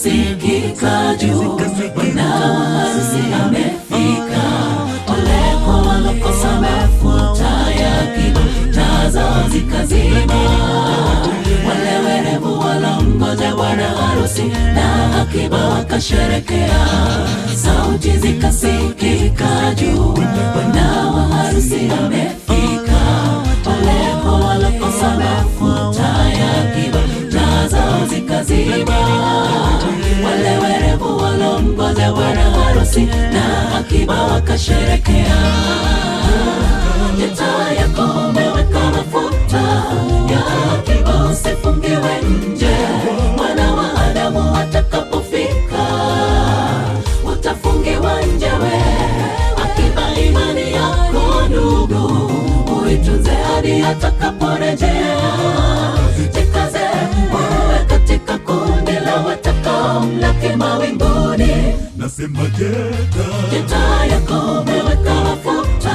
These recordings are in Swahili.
zikasikika juu, bwana harusi amefika. Ole kwa walokosa mafuta ya akiba, taa zao zikazima. Wale werevu walongoja bwana harusi na akiba wakasherekea. Sauti zikasikika juu, bwana wa harusi amefika. Ole kwa walokosa mafuta ya akiba, taa zao zikazima. Wale werevu walongoja bwana harusi na akiba wakasherekea. Je, taa yako umeweka mafuta ya akiba, usifungiwe nje. Mwana wa Adamu atakapofika utafungiwa nje we. Akiba imani yako ndugu, uitunze hadi atakaporejea. Jikaze uwe katika kundi la watakaomlaki mawinguni. Nasema je, taa yako umeweka mafuta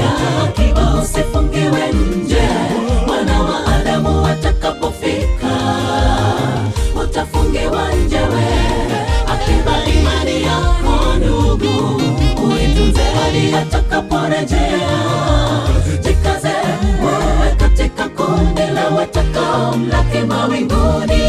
ya akiba, usifungiwe nje. Mwana wa Adamu atakapofika utafungiwa nje we. Akiba imani yako ndugu, uitunze hadi atakaporejea. Jikaze uwe katika kundi la watakaomlaki mawinguni.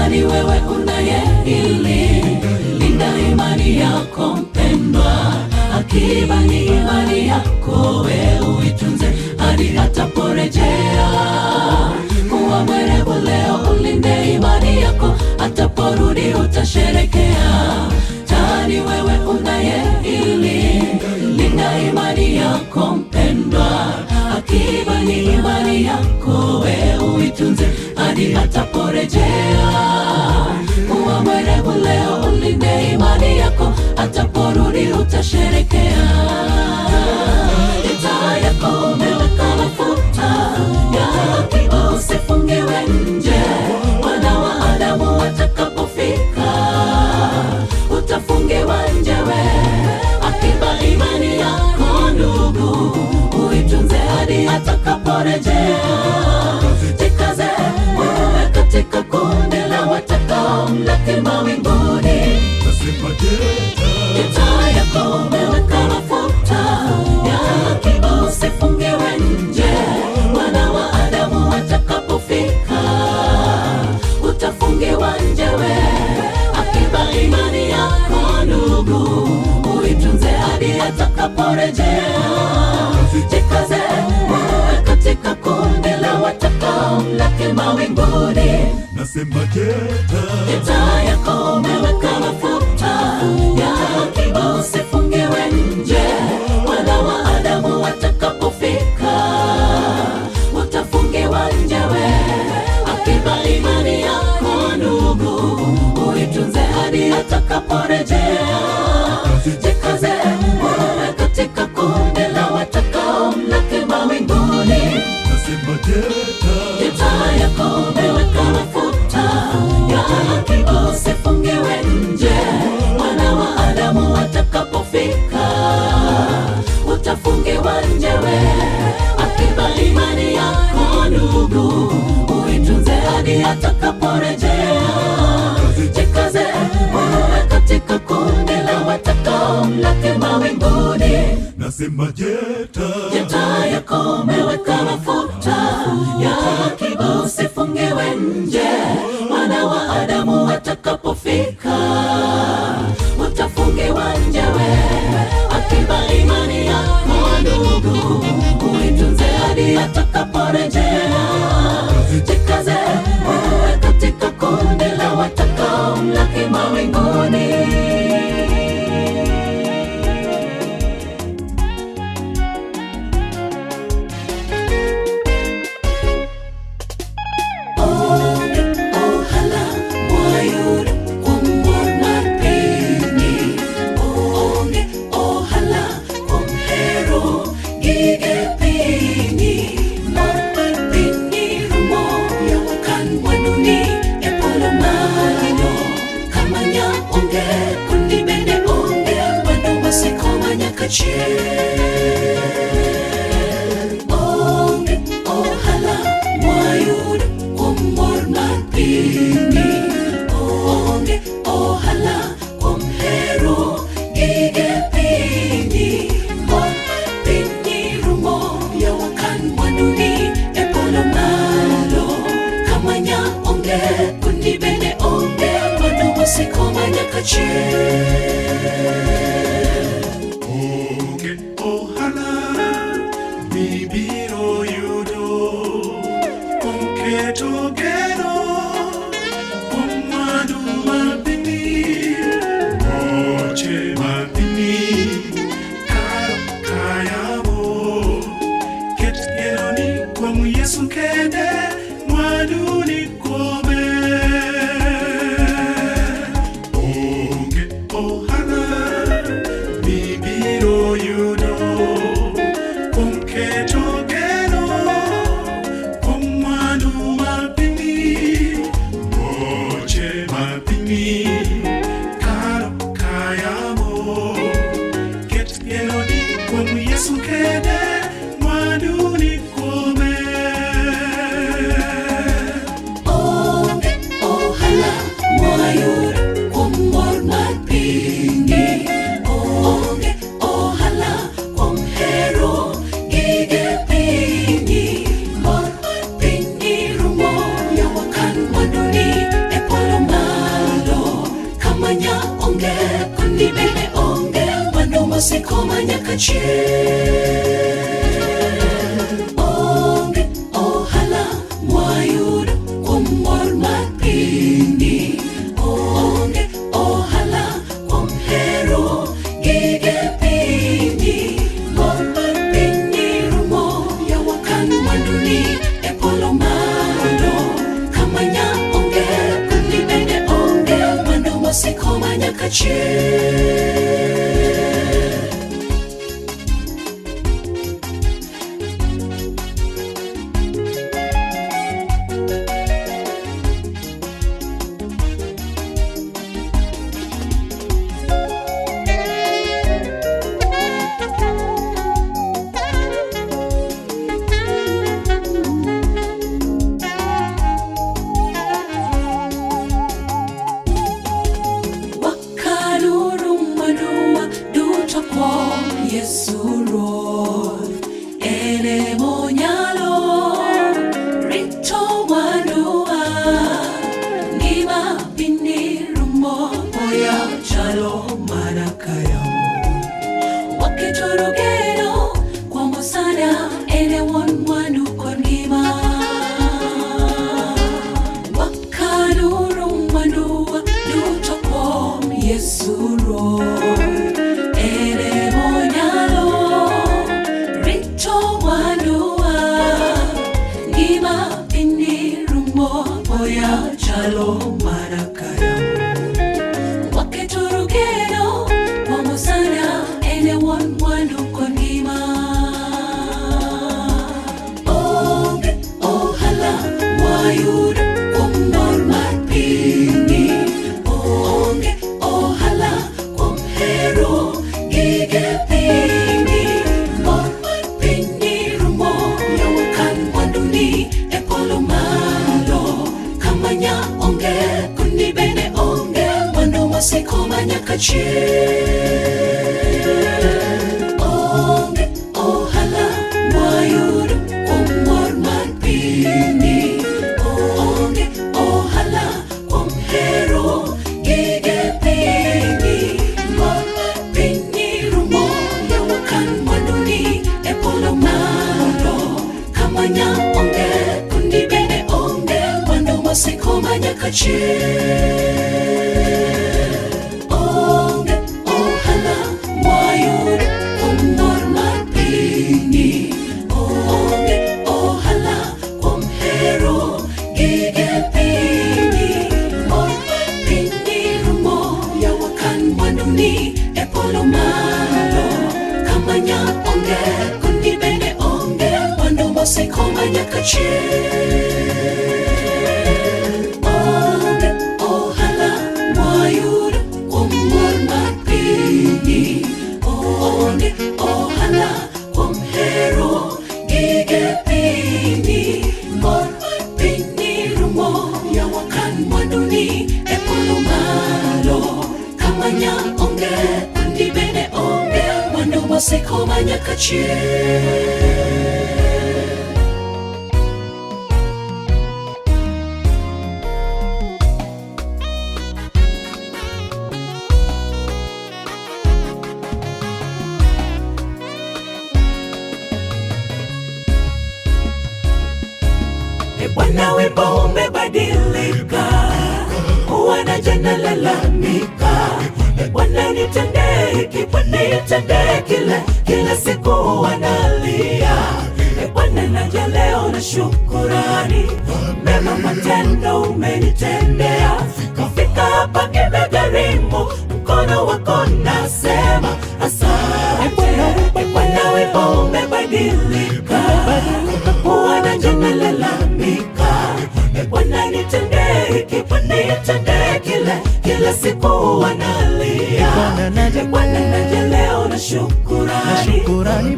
Ni wewe unayehili, linda imani yako mpendwa. Akiba ni imani yako, we uitunze hadi ataporejea. Kuwa mwerevu leo, ulinde imani yako, ataporudi utasherekea. Ni wewe unayehili, linda imani yako mpendwa. Akiba ni imani yako, we uitunze hadi ataporejea. Kuwa mwerevu leo, ulinde imani yako, ataporudi utasherekea. Taa yako umeweka mafuta ya akiba, usifungiwe nje. Mwana wa Adamu atakapofika utafungiwa nje we. Akiba imani yako ndugu, uitunze hadi atakaporejea. Jikaze uwe katika kundi la watakaomlaki mawinguni. nasema je, Taa yako umeweka mafuta ya akiba, usifungiwe nje. Mwana wa Adamu atakapofika utafungiwa nje we. Akiba imani yako ndugu, uitunze hadi atakaporejea. Jikaze uwe katika kundi la watakaomlaki mawinguni. nasema je, Taa yako umeweka mafuta ya akiba, usifungiwe nje. Mwana wa Adamu atakapofika utafungiwa nje we. Akiba imani yako ndugu, uitunze hadi atakaporejea. Jikaze uwe katika kundi la watakaomlaki mawinguni. nasema je, Taa yako umeweka mafuta ya akiba, usifungiwe nje. Mwana wa Adamu atakapofika utafungiwa nje we. Akiba imani yako ndugu, uitunze hadi atakaporejea. Jikaze uwe katika kundi la watakaomlaki mawinguni. nasema je, Taa yako umeweka mafuta ya akiba, usifungiwe nje. Mwana wa Adamu atakapofika utafungiwa nje we. Akiba imani yako ndugu, uitunze hadi atakaporejea. Jikaze uwe katika kundi la watakaomlaki mawinguni. Oh, hala, wayud, kumbon marpi. gige pini mor pini rumo yawakan wanuni epolo malo kamanya onge kundi bende onge wanu masikoma nyakache onge ohala mwayud kumor mapini onge ohala kumhero gige pini mor pini rumo yawakan wanuni epolo malo kamanya onge kundi bende onge wanu masikoma nyakache Onge ohala mibiro yudo kuom keto geno kuom mwandu mapini moche mapini karo kayamo ket genoni kuom Yesu kende mwanduni kuome onge ohala mibiro yudo kuom keto geno kuom mwandu mapini moche mapini karo kayamo ket genoni kuom Yesu kende mwanduni kuome onge ohala mwayud kuom mor mar pini onge ohala kuom hero gige pini mor pini rumo yawakan mwanduni epolo malo kamanya onge kundi bende onge wanu masikoma nyakache onge ohala mwayud kuom mor mar pini onge ohala kuom hero gige pini mor pini rumo yawakan mwanduni epolo malo kamanya onge kundi bende onge wanu masikoma nyakache wakanuru manua duto kuom Yesu Ruoth ene monyalo rito mwanduwa ngima piny rumo poya chalo mana kayamo waketuru geno kuom Osana ene wuon mwandu kod ngima wakanuru mwanduwa duto kuom Yesu Ruoth ene monyalo rito mwanduwa ngima piny rumo poya chalo mana kayamo waketuru geno kuom Osana ene wuon mwandu kod ngima onge ohala mwayud kuom mor mar pini onge ohala kuom hero gige pini mor pini rumo yawakan mwanduni epolo malo kamanya onge kundi bende onge wanu masikoma nyakache onge ohala mwayud kuom mor mar pini onge ohala kuom hero gige pini mor pini rumo yawakan mwanduni epolo malo kamanya onge kundi bende onge wanu masikoma nyakache onge ohala mwayud kuom mor mar pini onge ohala kuom hero gige pini mor pini rumo yawakan mwanduni epolo malo kamanya onge kundi bende sikoma nyakachie. Onge ohala mwayudo kuom mor mar pinyi. Onge ohala kuom hero gige pinyi. Mor mar pinyi rumo yawa kan mwanduni e polo malo. Kamanya onge kundi bende onge mwandu mosikoma nyakachie. Bwana wimbo umebadilika, wanaja nalalamika. Bwana nitendee hiki, Bwana nitendee kile, kila siku wanalia. Bwana naja leo na shukurani, mema matendo umenitendea. Kufika hapa imegharimu, mkono wako nasema asante. Bwana wimbo umebadilika, wanaja nalalamika. Bwana nitendee hiki, Bwana nitendee kile, kila siku wanalia. Bwana naja leo na shukurani,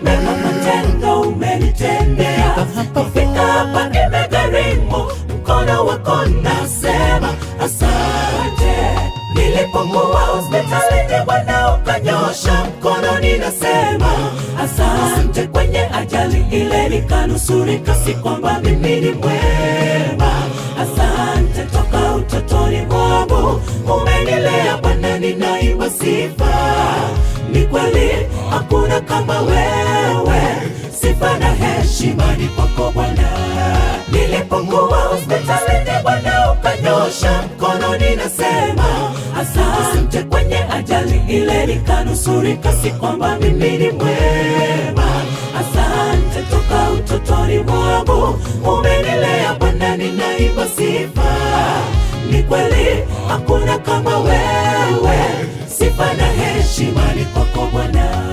mema matendo umenitendea. Kufika hapa imegharimu, mkono wako nasema asante. Nilipokuwa hospitalini Bwana ukanyosha mkono, ninasema asante. Kwenye ajali ile nikanusurika, si kwamba mimi ni mwema. Asante toka utotoni mwangu umenilea Bwana, ninaimba sifa. Ni kweli hakuna kama wewe, sifa na heshima ni kwako Bwana. Nilipokuwa hospitalini Bwana ukanyosha mkono, ninasema asante. Kwenye ajali ile nikanusurika, si kwamba mimi ni mwema. Asante toka utotoni mwangu umenilea Bwana, ninaimba sifa. Ni kweli hakuna kama wewe, sifa na heshima ni kwako Bwana.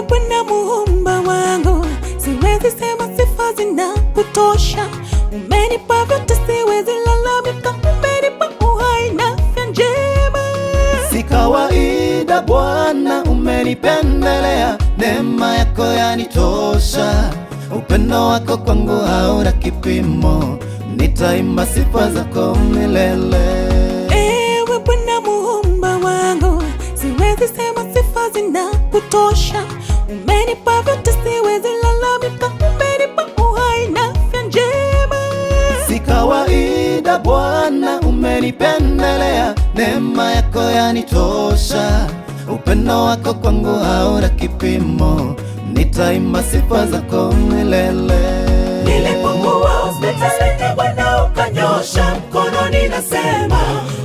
Bwana muumba wangu, siwezi sema sifa zinakutosha. Umenipa vyote, siwezi lalamika. Umenipa uhai na afya njema. Si kawaida Bwana, umenipendelea. Neema yako yanitosha, upendo wako kwangu hauna kipimo. Nitaimba sifa zako milele. Ewe Bwana muumba wangu, siwezi sema sifa zinakutosha. Umenipa vyote, siwezi lalamika. Umenipa uhai na afya njema. Si kawaida Bwana, umenipendelea. Neema yako yanitosha, upendo wako kwangu hauna kipimo. Nitaimba sifa zako milele. Nilipokuwa hospitalini Bwana ukanyosha mkono, ninasema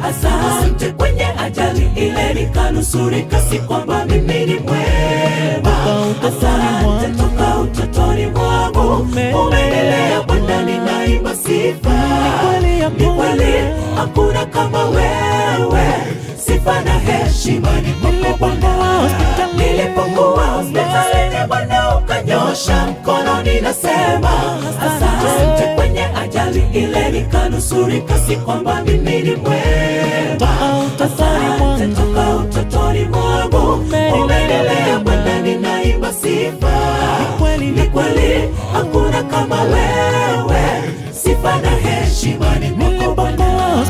asante. Kwenye ajali ile nikanusurika, si kwamba mimi ni mwema. Asante toka utotoni mwangu umenilea Bwana, ninaimba sifa. Ni kweli hakuna kama wewe, sifa na heshima ni kwako Bwana. Nilipokuwa hospitalini Bwana ukanyosha mkono, ninasema asante. Kwenye ajali ile nikanusurika, si kwamba mimi ni mwema. Asante toka utotoni mwangu umenilea Bwana, ninaimba sifa. Ni kweli hakuna kama wewe, sifa na heshima ni kwako Bwana.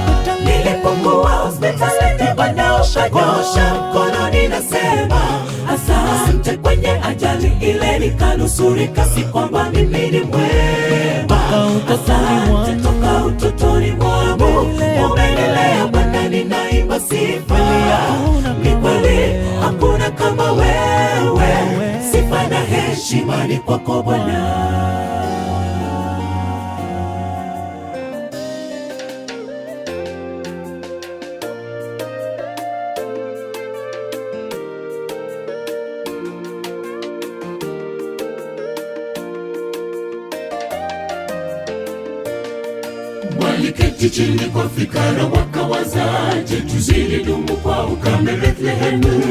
Nilipokuwa hospitalini Bwana ukanyosha mkono, ninasema asante. Kwenye ajali ile nikanusurika, si kwamba mimi ni mwema. Asante toka utotoni mwangu umenilea Bwana, ninaimba sifa. Ni kweli hakuna kama wewe, sifa na heshima ni kwako Bwana. Waliketi chini kwa fikara wakawazaje, tuzidumu kwa ukame Bethlehemu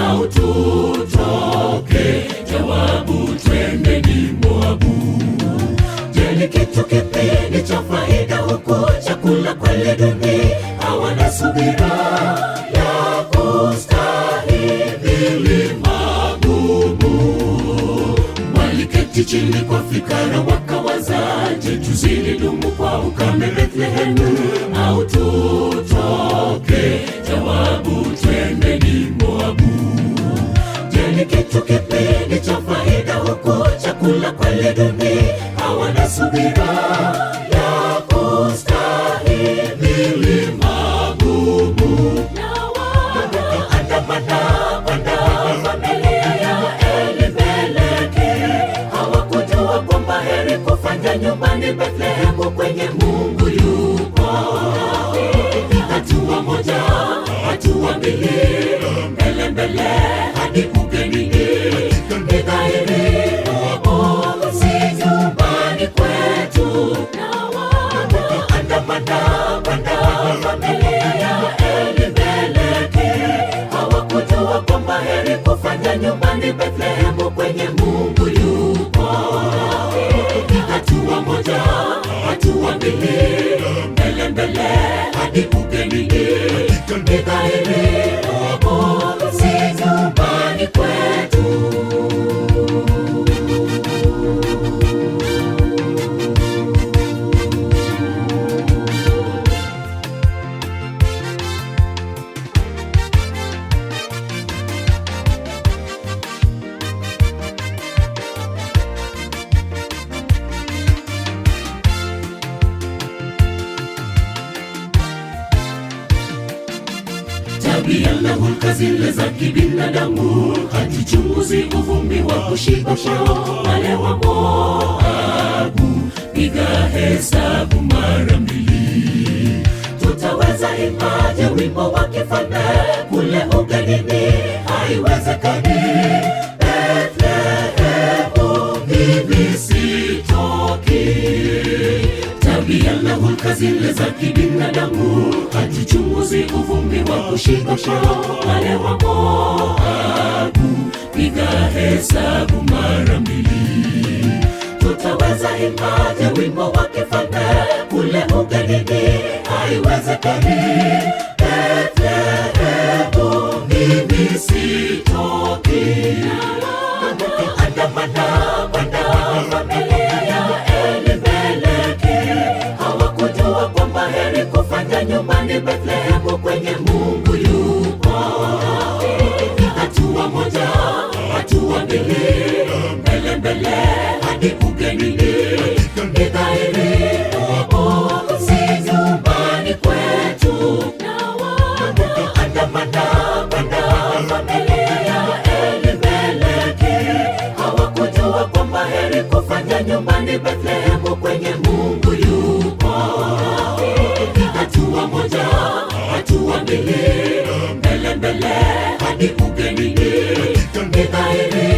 au tutoke? Jawabu, twendeni Moabu. Je, ni kitu kipi ni cha faida huku chakula kweli duni? Hawana subira ya kustahimili magumu. Waliketi chini kwa fikara wakawazaje, tuzidumu kwa ukame Bethlehemu au tutoke? Jawabu, twendeni Moabu. Je, ni kitu kipi ni cha faida huku chakula kweli duni? Hawana subira ya kustahimili magumu. Na wakaandamana kwenda familia ya Elimeleki. Hawakujua kwamba heri kufanya nyumbani Bethlehemu kwenye Mungu yupo. Hatua moja, hatua mbili, mbele mbele hadi ugenini. Ni dhahiri Moabu si nyumbani kwetu. Na wakaandamana kwenda familia ya Elimeleki. Hawakujua kwamba heri kufanya nyumbani Bethlehemu kwenye Mungu yupo. Hatua moja, hatua mbili, mbele mbele hadi ugenini. Ni dhahiri Moabu si nyumbani kwetu. Tabia na hulka zile za kibinadamu, hatuchunguzi uvumi wa kushibisha. Wale wa Moabu, piga hesabu mara mbili. Tutaweza imaje wimbo wa kifalme kule ugenini? Haiwezekani. Bethlehemu mimi sitoki. Tabia na hulka zile za kibinadamu, hatuchunguzi uvumi wa kushibisha. Wale wa Moabu, piga hesabu mara mbili. Tutaweza imaje wimbo wa kifalme kule ugenini? Haiwezekani. Bethlehemu mimi sitoki. Wakaandamana kwenda familia ya Elimeleki. Hawakujua kwamba heri kufanya nyumbani Bethlehemu kwenye Mungu yupo. Hatua moja, hatua mbili, mbele mbele hadi ugenini. Ni dhahiri Moabu si nyumbani kwetu. Na wakaandamana kwenda familia ya Elimeleki. Hawakujua kwamba heri kufanya nyumbani Bethlehemu kwenye Mungu yupo. Hatua moja, hatua mbili, mbele mbele hadi ugenini. Ni dhahiri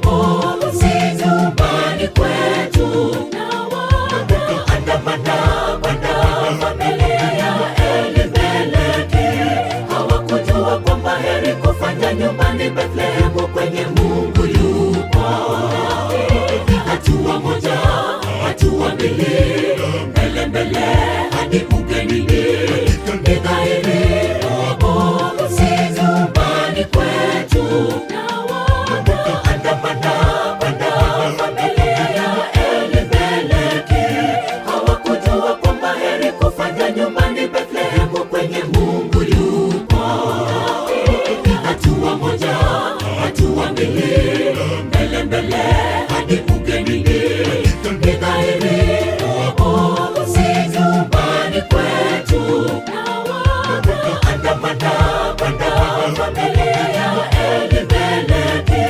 Moabu si nyumbani kwetu. Na wakaandamana kwenda familia ya Elimeleki. Hawakujua kwamba heri kufanya nyumbani Bethlehemu kwenye Mungu yupo. Hatua moja, hatua mbili, mbele mbele hadi ugenini. Ni dhahiri Moabu si nyumbani kwetu. Na wakaandamana kwenda familia ya Elimeleki. Hawakujua kwamba heri kufanya nyumbani Bethlehemu kwenye Mungu yupo. Hatua moja, hatua mbili, mbele mbele hadi ugenini. Ni dhahiri Moabu si nyumbani kwetu. Na wakaandamana kwenda familia ya Elimeleki.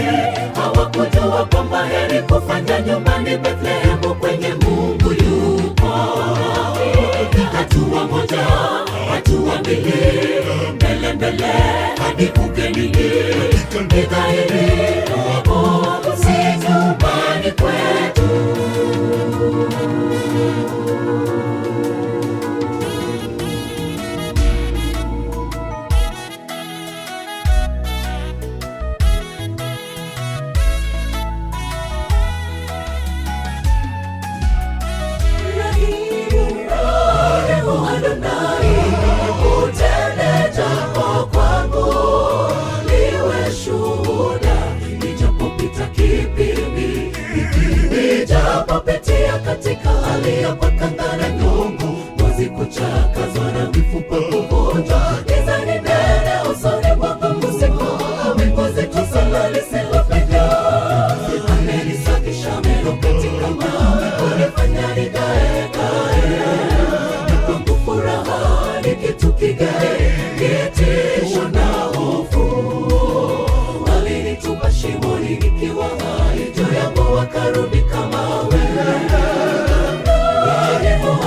Hawakujua kwamba heri kufanya nyumbani Bethlehemu kwenye Mungu yupo. Hatua moja, hatua mbili, mbele mbele hadi ugenini. Ni dhahiri Moabu si nyumbani kwetu. katika hali ya pakanga na nyongo, ngozi kuchakazwa na mifupa kuvunjwa, giza ni nene usoni mwangu usiku, wingu zito sana lisilopenya. Amenisafisha meno katika mawe, kunifanya nigae na kwangu furaha ni kitu kigae, kitisho na hofu. Walinitupa shimoni nikiwa hai, juu yangu wakarudi kama wewe.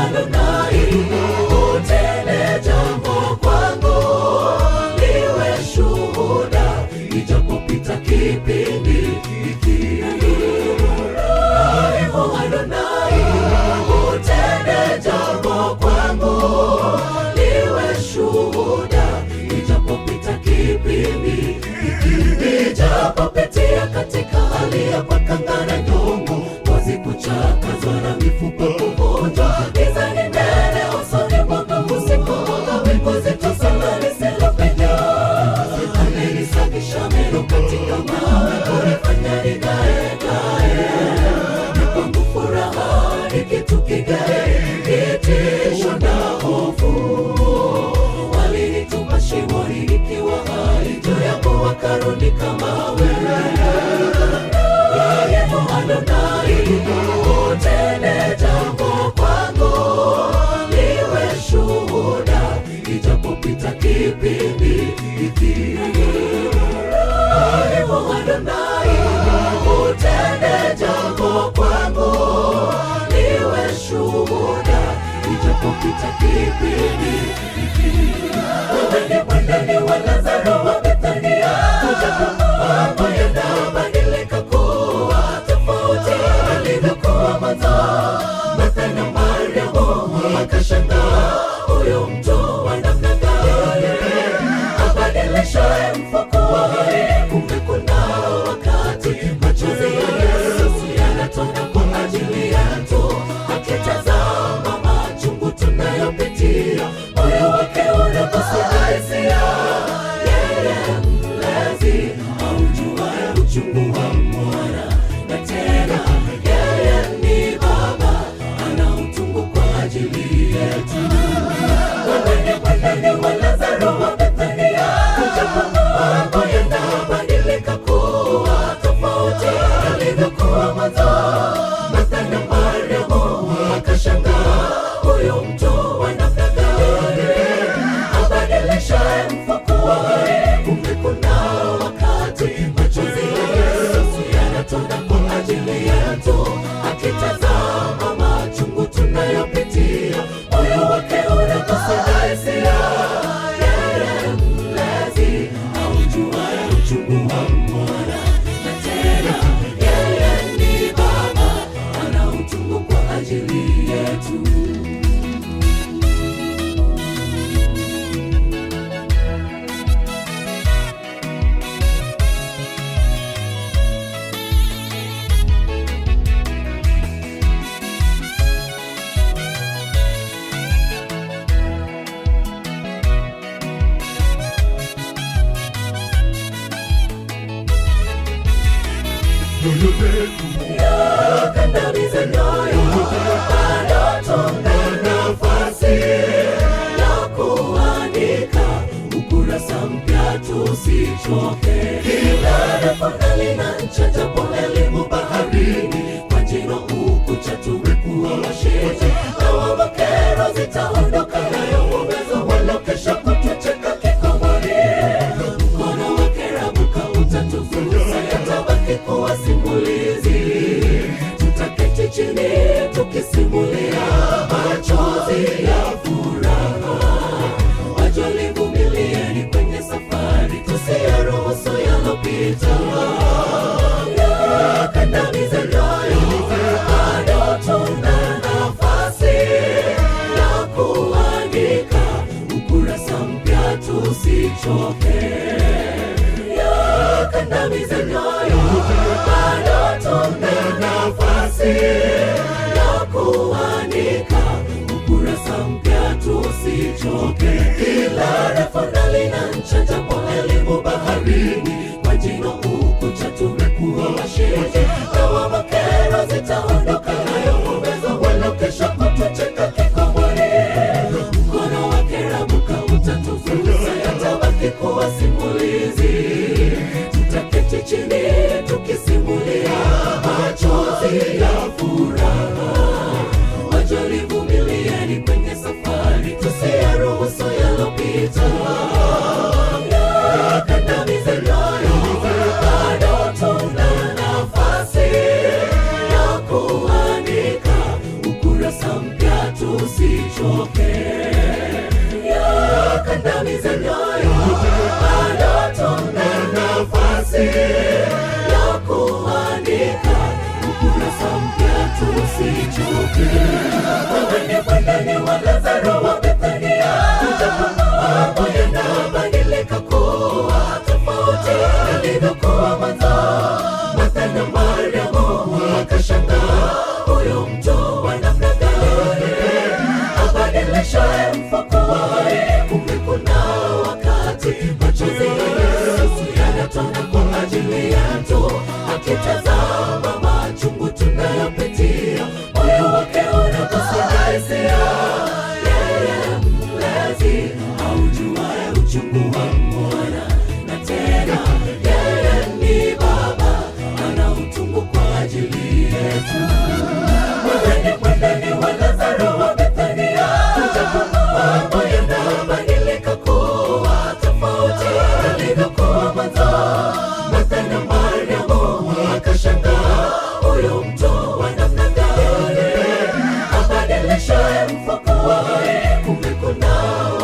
Adonai, utende jambo kwangu, liwe shuhuda, nijapopita kipindi hiki. Adonai, utende jambo kwangu, liwe shuhuda, nijapopita kipindi hiki. Nijapopitia katika hali ya pakanga na nyongo, ngozi kuchakazwa na mifupa kuvunjwa, giza ni nene usoni mwangu usiku, wingu zito sana lisilopenya. Amenisafisha meno katika mawe, kunifanya nigae na kwangu furaha ni kitu kigae, kitisho na hofu. Walinitupa shimoni nikiwa hai, juu yangu wakarudi kama wewe. Adonai, utende jambo kwangu, liwe shuhuda, nijapopita kipindi hiki. Adonai, utende jambo kwangu, liwe shuhuda, nijapopita kipindi hiki. Wewe ni mwendani wa Lazaro wa Bethania, mambo yanabadilika kuwa tofauti alivyokuwa mwanzo. Martha na Mariamu wakashangaa, huyu mtu wa namna gani abadilishaye mfuko wa hai? Kumbe kuna wakati machozi ya Yesu yanatoka kwa ajili yetu, akitazama machungu tunayopitia, moyo wake unakosa hisia. Yeye mlezi aujuaye uchungu wa mwana, na tena yeye ni Baba ana utungu kwa ajili yetu. Wewe ni mwendani wa Lazaro wa Bethania, mambo yanabadilika kuwa tofauti alivyokuwa mwanzo. Martha na Mariamu wakashangaa, huyu mtu wa namna gani abadilishaye mfuko wa hai? Kumbe kuna wakati machozi ya Yesu yanatoka kwa ajili yetu, akitazama machungu tunayopitia, moyo wake unakosa hisia. Yeye mlezi aujuaye uchungu wa mwana, na tena yeye ni Baba ana utungu kwa ajili yetu. Yakandamiza nyoyo, bado tuna nafasi ya kuandika ukurasa mpya, tusichoke. Kila refu lina ncha, japo elimu baharini, kwa jino ukucha tumekuwa washindi. Lawama kero zitaondoka, nayo uwezo walokesha kutucheka kikomoni. Mkono wake rabuka utatufunza, yatabaki kuwa simulizi. Tutaketi chini tukisimulia machozi ya furaha. Wajolivumilieni kwenye safari, tusiyaruhusu yalopita. Yakandamiza nyoyo, bado tuna nafasi ya kuandika ukurasa mpya, tusichoke. Yakandamiza nyoyo, bado tuna nafasi ya kuandika ukurasa mpya, tusichoke. Kila refu lina ncha, japo elimu baharini, kwa jino ukucha tumekuwa washindi. Lawama kero zitaondoka, nayo uwezo Wewe ni mwendani wa Lazaro wa Bethania, mambo yanabadilika kuwa tofauti yalivyokuwa mwanzo. Martha na Mariamu wakashangaa, huyu mtu wa namna gani abadilishaye mfuko wake? Kumbe kuna wakati machozi ya Yesu yanatona kwa ajili yetu, akitazama machungu tunayopitia, moyo wake unagusa hisia. Yeye mlezi aujuaye uchungu wa mwana, na tena yeye ni Baba ana utungu kwa ajili yetu. Wewe ni mwendani wa Lazaro wa Bethania, mambo yanabadilika kuwa tofauti yalivyokuwa mwanzo. Martha na Mariamu wakashangaa, huyu mtu wa namna gani abadilishaye mfuko wake? Kumbe kuna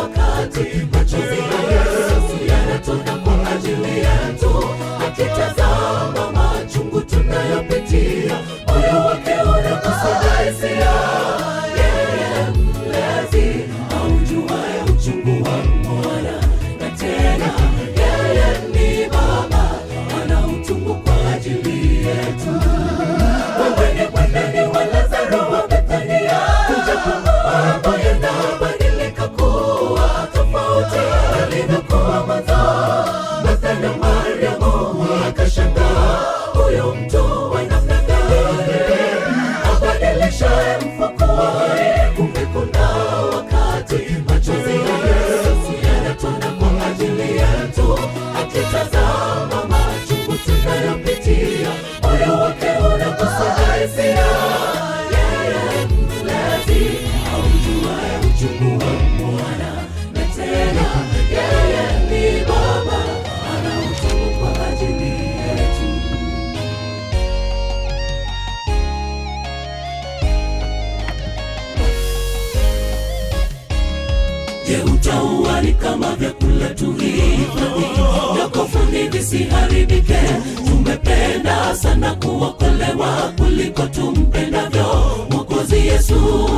wakati machozi ya Yesu yanatona kwa ajili yetu, akitazama machungu tunayopitia, moyo wake unagusa hisia. Yeye mlezi aujuaye uchungu wa mwana, na tena yeye ni Baba ana utungu kwa ajili yetu. Wewe ni mwendani wa Lazaro wa Bethania, mambo yanabadilika kuwa tofauti yalivyokuwa mwanzo. Martha na Mariamu wakashangaa, huyu mtu wa namna gani abadilishaye mfuko wake? Kumbe kuna wakati machozi ya Yesu yanatona kwa ajili yetu, akitazama machungu tunayopitia, moyo wake unagusa hisia. Yeye mlezi aujuaye uchungu wa mwana, na tena yeye ni Baba ana utungu kwa ajili yetu. Je, utaua ni kama vyakula tuhifadhi, yakofuni visiharibike? Tumependa sana kuokolewa kuliko tumpendavyo Mwokozi Yesu.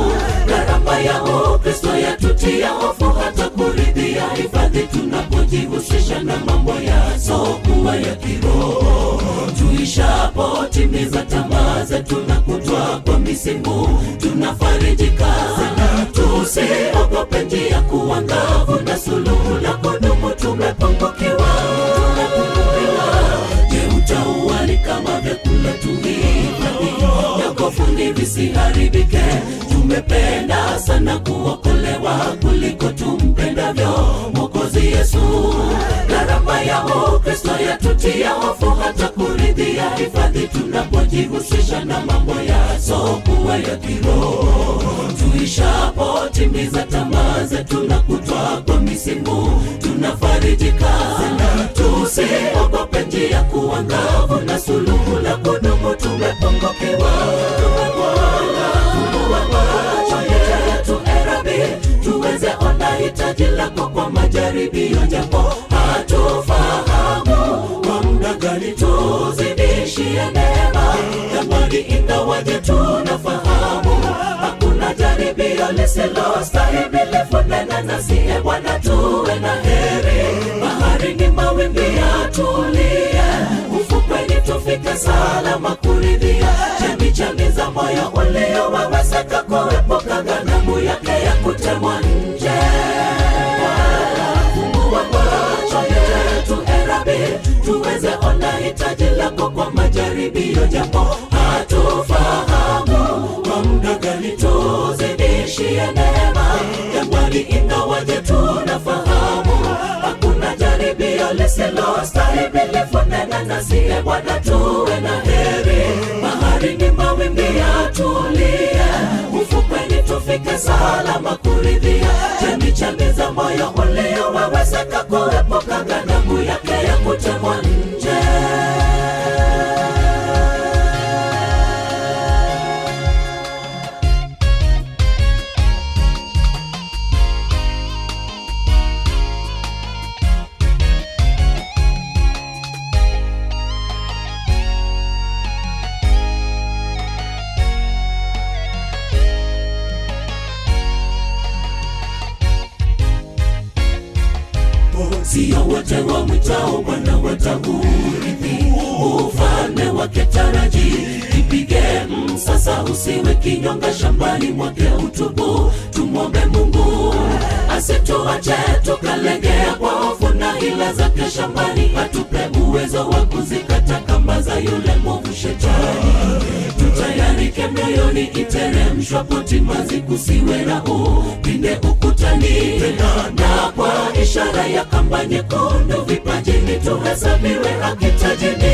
Gharama ya Ukristo yatutia hofu hata kuridhia hifadhi, tunapojihusisha na mambo yasokuwa ya kiroho. Tuishapo timiza tamaa zetu na kutwaa kwa misimu, tunafarijika. Tusiogope njia kuwa ngavu, na suluhu la kudumu tumepungukiwa. Je, utaua ni kama vyakula tuhifadhi, yakofuni visiharibike? Tumependa sana kuokolewa kuliko tumpendavyo Mwokozi Yesu. Gharama ya Ukristo yatutia hofu hata kuridhia hifadhi, tunapojihusisha na mambo yasokuwa ya kiroho. Tuishapo timiza tamaa zetu na kutwaa kwa misimu, tunafarijika. Tusiogope njia kuwa ngavu, na suluhu la kudumu tumepungukiwa. Fungua macho yetu Rabi, tuweze ona hitaji lako kwa majaribio, japo hatufahamu kwa muda gani tuzidishie neema. Jamani, ingawaje tunafahamu hakuna jaribio lisilostahimili, funena nasi Bwana, tuwe na heri. Baharini mawimbi yatulie, ufukweni tufike salama kuridhia chemichemi za moyo uliowawezeka kuepuka ghadhabu yake ya kutemwa nje. Fungua macho yetu Rabi, tuweze ona hitaji lako kwa majaribio, japo hatufahamu kwa muda gani tuzidishie neema. Jangwani ingawaje tunafahamu hakuna jaribio lisilostahimili, funena nasi Bwana, tuwe na heri. Baharini mawimbi yatulie, ufukweni tufike salama kuridhia chemichemi za moyo uliowawezeka kuepuka ghadhabu yake ya kutemwa nje. Sio wote wamwitao Bwana wataurithi ufalme wake. Taraji, ipige msasa, usiwe kinyonga shambani mwake, utubu. Tumwombe Mungu asituache tukalegea kwa hofu na hila zake shambani, atupe uwezo wa kuzikata kamba za yule mwovu Shetani. Tutayarike mioyoni, iteremshwa potimazi, kusiwe na upinde ukutani, na kwa ishara ya kamba nyekundu vipajini tuhesabiwe haki tajini.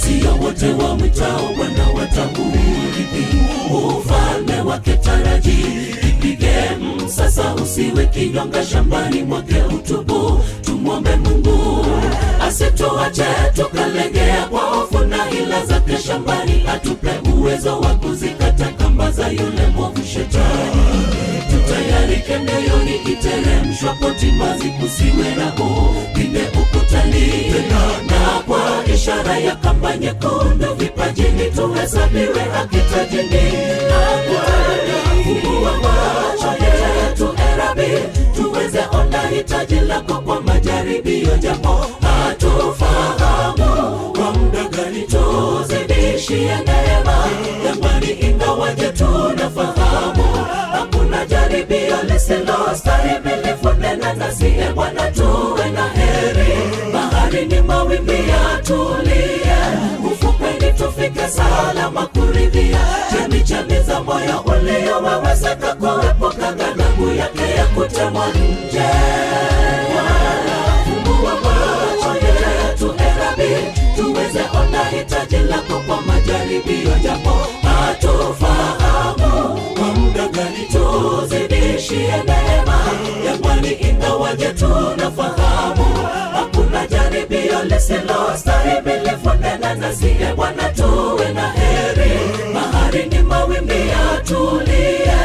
Sio wote wamwitao Bwana wataurithi ufalme wake. Taraji, ipige msasa, usiwe kinyonga shambani mwake, utubu. Tumwombe Mungu asituache tukalegea kwa hofu na hila zake shambani, atupe uwezo wa kuzikata kamba za yule mwovu Shetani. Tutayarike mioyoni, iteremshwa potimazi, kusiwe na upinde ukutani, na kwa ishara ya kamba nyekundu vipajini tuhesabiwe haki tajini. Fungua macho yetu Rabi, tuweze ona hitaji lako kwa majaribio, japo hatufahamu kwa muda gani, tuzidishie neema jangwani, ingawaje tunafahamu hakuna jaribio lisilostahimili. Nena nasi Bwana, tuwe na heri. Baharini mawimbi yatulie, ufukweni tufike salama kuridhia. Chemichemi za moyo uliowawezeka kuepuka ghadhabu yake ya kutemwa nje. Fungua macho yetu Rabi, tuweze ona hitaji lako kwa majaribio, japo hatufahamu kwa muda gani, tuzidishie neema jangwani, ingawaje tunafahamu hakuna jaribio lisilostahimili. Nena nasi Bwana, tuwe na heri. Baharini mawimbi yatulie,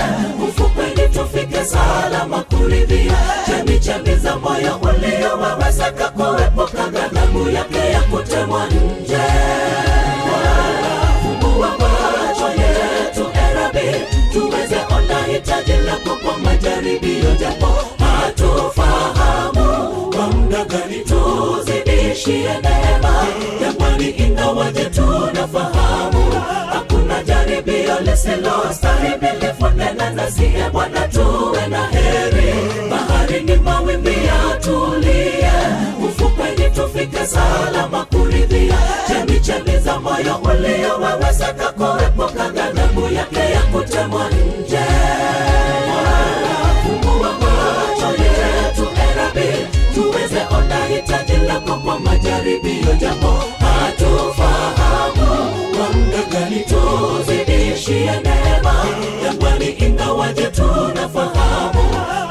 ufukweni tufike salama kuridhia. Chemichemi za moyo uliowawezeka kuepuka ghadhabu yake ya kutemwa nje. Fungua macho yetu Rabi, tuweze ona hitaji lako kwa majaribio, japo hatufahamu kwa muda gani, tuzidishie neema jangwani, ingawaje tunafahamu hakuna jaribio lisilostahimili. Nena nasi Bwana, tuwe na heri. Baharini mawimbi yatulie, ufukweni tufike salama kuridhia. Chemichemi za moyo uliowawezeka kuepuka ghadhabu yake ya kutemwa nje. Fungua macho yetu Rabi, tuweze ona hitaji lako kwa majaribio, japo hatufahamu kwa muda gani, tuzidishie neema jangwani, ingawaje tunafahamu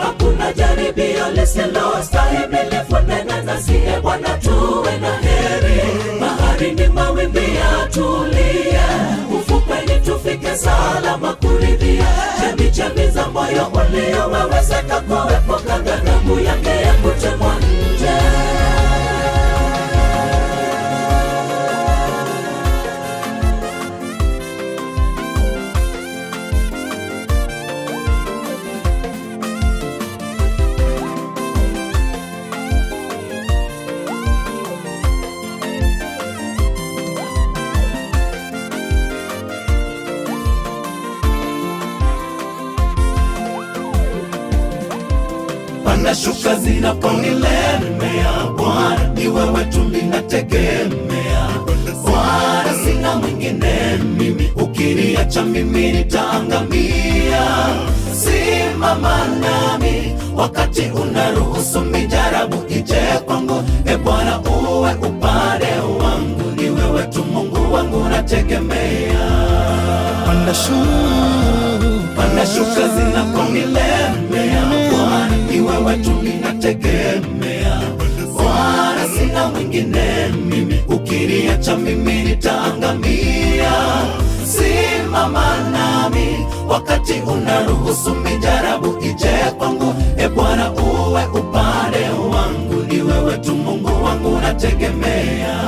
hakuna jaribio lisilostahimili. Nena nasi Bwana, tuwe na heri. Baharini mawimbi yatulie, ufukweni tufike salama kuridhia. Chemichemi za moyo uliowawezeka kuepuka ghadhabu yake ya kutemwa nje. Panda shuka zinaponilemea, Bwana ni wewe tu ninategemea. Bwana sina mwingine mimi, ukiniacha mimi nitaangamia. Simama nami wakati unaruhusu mijarabu ije kwangu. Bwana uwe upande wangu, ni wewe tu Mungu wangu nategemea. Panda shuka zinaponilemea, Bwana ni wewe tu ninategemea. Bwana sina mwingine mimi, ukiniacha mimi nitaangamia. Simama nami wakati unaruhusu mijarabu ije kwangu. Bwana uwe upande wangu, ni wewe tu Mungu wangu nategemea.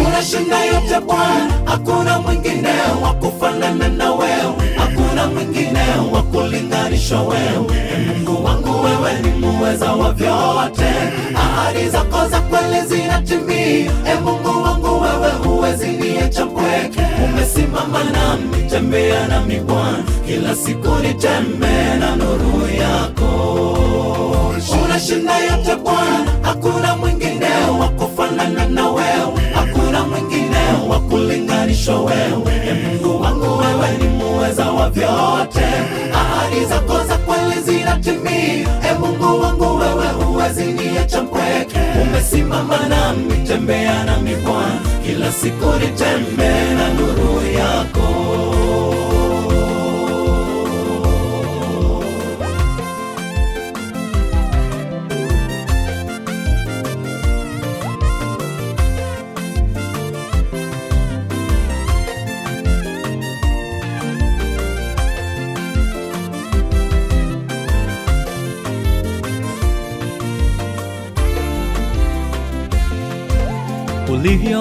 Unashinda yote Bwana, hakuna mwingine wa kufanana na wewe, hakuna mwingine wa kulinganisha kulinganishwa wewe. Mungu wangu wewe ni muweza wa vyote, ahadi zako za kweli zinatimia. Mungu wangu wewe huwezi niacha mpweke, umesimama nami, tembea nami Bwana, kila siku nitembee na nuru yako. Unashinda yote Bwana, hakuna mwingine wa kufanana na wewe, hakuna mwingine wa kulinganishwa wewe. Mungu wangu wewe ni muweza wa vyote, ahadi zako za kweli zinatimia. Mungu wangu wewe huwezi niacha mpweke, umesimama nami, tembea nami Bwana, kila siku nitembee na nuru yako.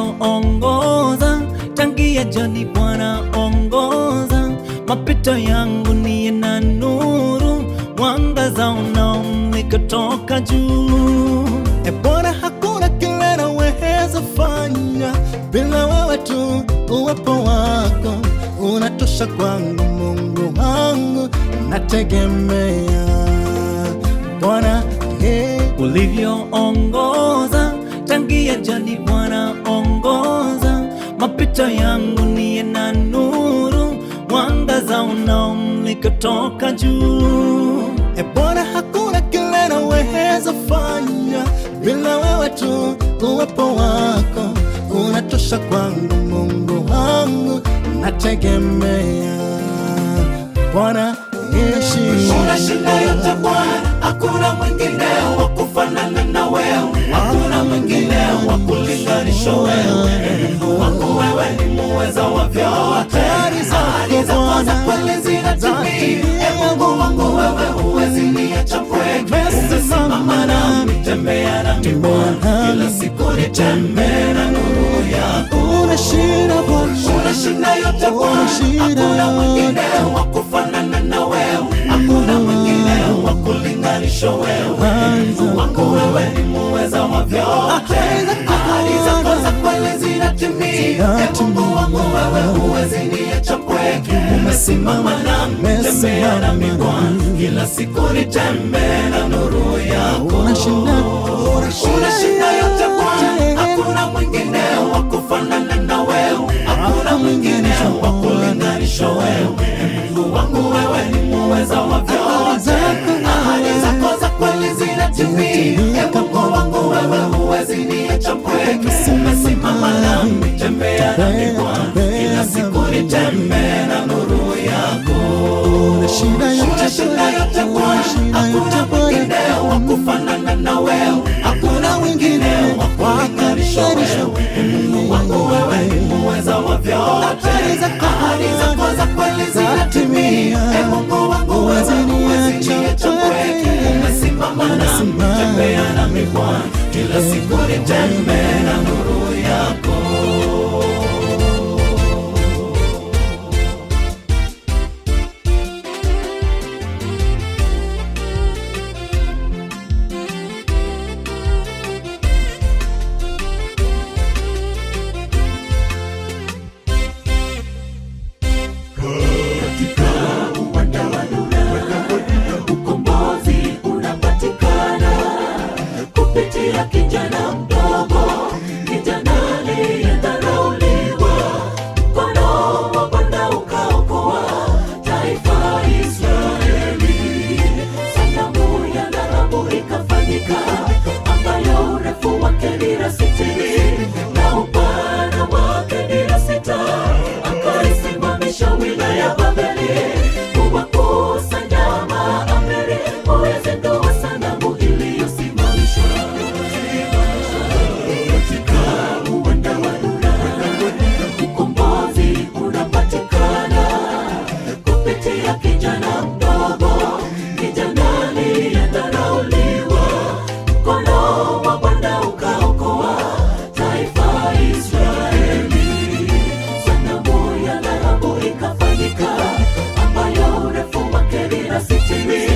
Ulivyoongoza tangia jadi Bwana, ongoza mapito yangu niye na nuru, mwangaza unaomulika toka juu. Bwana, hakuna kile naweza fanya bila wewe tu, uwepo wako unatosha kwangu. Mungu wangu nategemea Bwana, ulivyoongoza tangia jadi Bwana, ongoza mapito yangu niye na nuru, mwangaza unaomulika toka juu. Bwana, hakuna kile naweza fanya bila wewe tu, uwepo wako unatosha kwangu. Mungu wangu nategemea Bwana, unashinda yote Bwana, hakuna mwingine wa kufanana na wewe, hakuna mwingine wa kulinganishwa wewe. Mungu wangu wewe ni muweza wa vyote, ahadi zako za kweli zinatimia. Mungu wangu wewe huwezi niacha mpweke, umesimama nami, tembea nami Bwana, kila siku nitembee na nuru yako. unashinda Bwana, unashinda yote Bwana, hakuna mwingine wa kufanana na wewe, hakuna mwingine wa kulinganishwa wewe. Mungu wangu wewe ni muweza wa vyote, ahadi zako za kweli zinatimia. Mungu wangu wewe huwezi niacha mpweke, umesimama nami, tembea nami Bwana, kila siku nitembee na nuru yako. Unashinda yote Bwana, hakuna mwingine wa kufanana na wewe, hakuna mwingine wa kulinganishwa wewe. Mungu wangu wewe ni muweza wa vyote, ahadi zako za kweli zinatimia. Mungu wangu wewe huwezi niacha mpweke, umesimama nami, tembea nami Bwana, kila siku nitembee na nuru yako. Unashinda yote Bwana, hakuna mwingine wa kufanana na wewe, hakuna mwingine wa kulinganishwa wewe. Mungu wangu wewe ni muweza wa vyote, ahadi zako za kweli zinatimia. Mungu wangu wewe huwezi niacha mpweke, umesimama nami, tembea nami Bwana, kila siku nitembee na nuru yako. kupitia kijana mdogo, kijana aliyedharauliwa. Mkono wa Bwana ukaokoa taifa Israeli. Sanamu ya dhahabu ikafanyika, ambayo urefu wake ni rasi 60 na upana wake ni rasi 6. Akaisimamisha wilaya Babeli, kuwakusanya maamiri kuyazindua sanamu iliyosimamishwa. Katika uwanda wa dunia, ukombozi unapatikana kupitia kijana mdogo, kijana aliyedharauliwa. Mkono wa Bwana ukaokoa taifa Israeli. Sanamu ya dhahabu ikafanyika, ambayo urefu wake ni rasi 60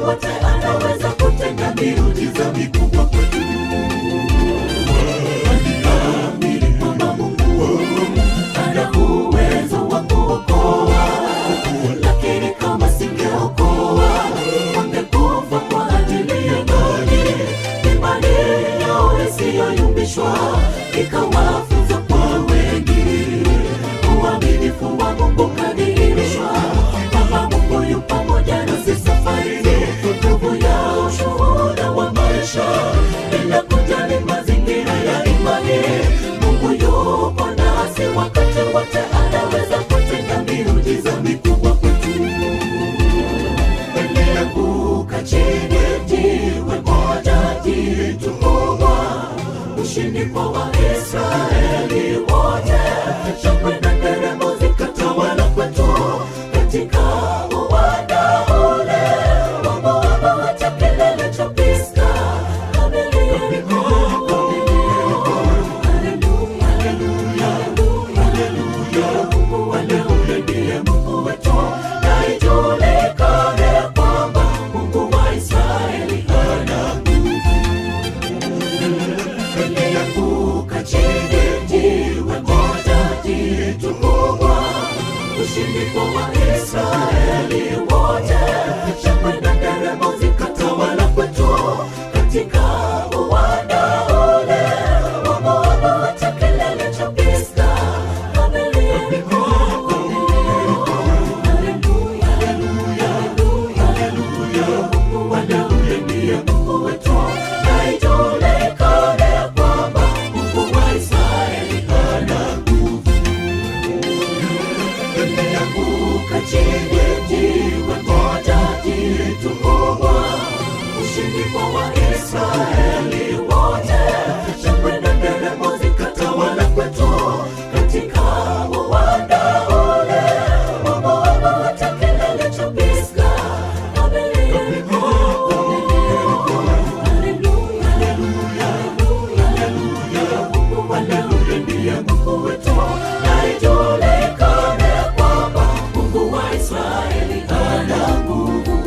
wote anaweza kutenda miujiza mikubwa kwetu. Waliamini kwamba Mungu ana uwezo wa kuokoa, lakini kama singeokoa wangekufa kwa ajili ya imani. Imani yao isiyoyumbishwa ikawafunza kwa wengi. Uaminifu wa Mungu kadhihirishwa, kwamba Mungu yu pamoja nasi safarini. Nguvu ya ushuhuda wa maisha bila kujali mazingira ya imani. Mungu yupo nasi wakati wote, anaweza kutenda miujiza mikubwa kwetu. Walianguka chini, jiwe moja jitu kubwa, ushindi kwa Waisraeli wote. Shangwe na nderemo zikatawala kwetu katika uwanda ule wa Moabu, hata kilele cha Pisga. Haleluya, haleluya, haleluya. Mungu wa leo ndiye Mungu wetu, na ijulikane kwamba Mungu wa Israeli ana nguvu. Walianguka chini, jiwe moja jitu kubwa, ushindi kwa Waisraeli wote. Shangwe na nderemo zikatawala kwetu katika uwanda ule wa Moabu, hata kilele cha Pisga. Haleluya, haleluya. Mungu wa Daudi ndiye Mungu wetu, na ijulikane kwamba Mungu wa Israeli ana nguvu. Walianguka chini, jiwe moja jitu kubwa, ushindi kwa Waisraeli wote. Shangwe na nderemo zikatawala kwetu katika uwanda ule wa Moabu, hata kilele cha Pisga. Haleluya, haleluya. Mungu wa Daudi ndiye Mungu wetu, na ijulikane kwamba Mungu wa Israeli ana nguvu.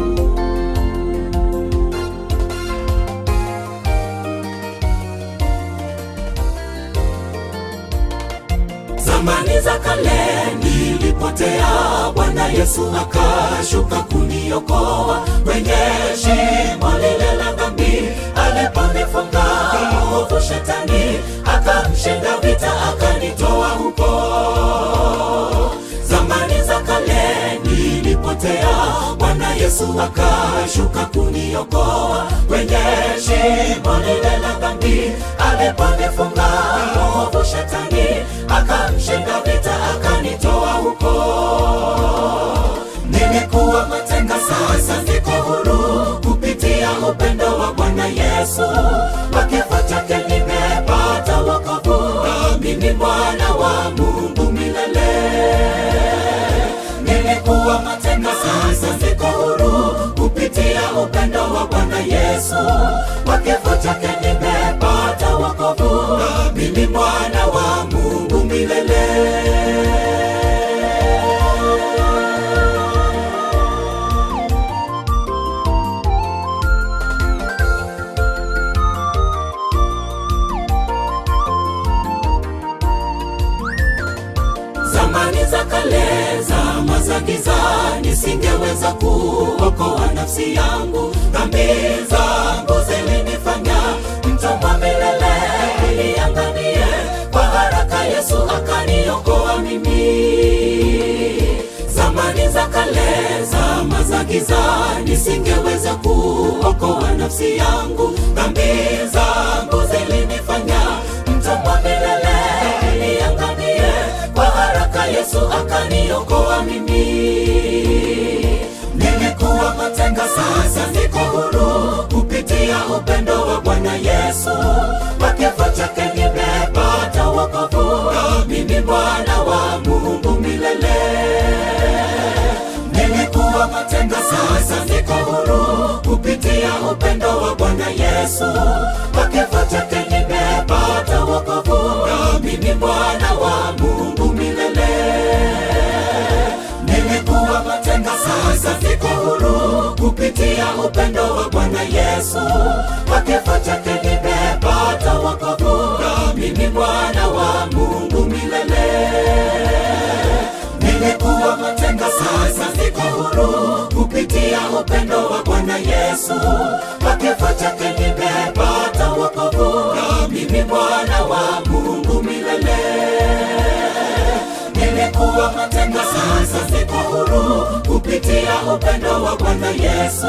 Zamani za kale nilipotea, Bwana Yesu akashuka kuniokoa kwenye shimo lile la dhambi. Aliponifunga mwovu Shetani, akamshinda vita, akanitoa huko. Zamani za kale nilipotea, Bwana Yesu akashuka kuniokoa kwenye shimo lile la dhambi. Aliponifunga mwovu Shetani, akamshinda vita, akanitoa huko. Nilikuwa mateka, sasa niko huru kupitia upendo wa Bwana Yesu. Kwa kifo chake nimepata wokovu, mimi mwana wa Mungu milele. Nilikuwa mateka, sasa niko huru kupitia upendo wa Bwana Yesu. Kwa kifo chake nimepata wokovu, mimi mwana wa Mungu milele. Zamani za kale, zama za giza, nisingeweza kuokoa nafsi yangu. Dhambi zangu zilinifanya mtumwa milele, iliangamie. Kwa haraka Yesu akaniokoa mimi. Zamani za kale, zama za giza, nisingeweza kuokoa nafsi yangu. Dhambi zangu zilinifanya mtumwa milele, iliangamie. Kwa haraka Yesu akaniokoa mimi. Nilikuwa mateka, sasa niko huru kupitia upendo wa Bwana Yesu. Kwa kifo chake nimepata wokovu, mimi mwana wa Mungu milele. Nilikuwa mateka, sasa niko huru kupitia upendo wa Bwana Yesu. Kwa kifo chake nimepata wokovu, mimi mwana wa Mungu milele. Nilikuwa mateka, sasa niko huru kupitia upendo wa Bwana Yesu. Kwa kifo chake nimepata wokovu, mimi mwana wa Mungu milele. Nilikuwa mateka, sasa niko huru kupitia upendo wa Bwana Yesu. Kwa kifo chake nimepata wokovu, mimi mwana wa Mungu milele. Nilikuwa mateka, sasa niko huru kupitia upendo wa Bwana Yesu.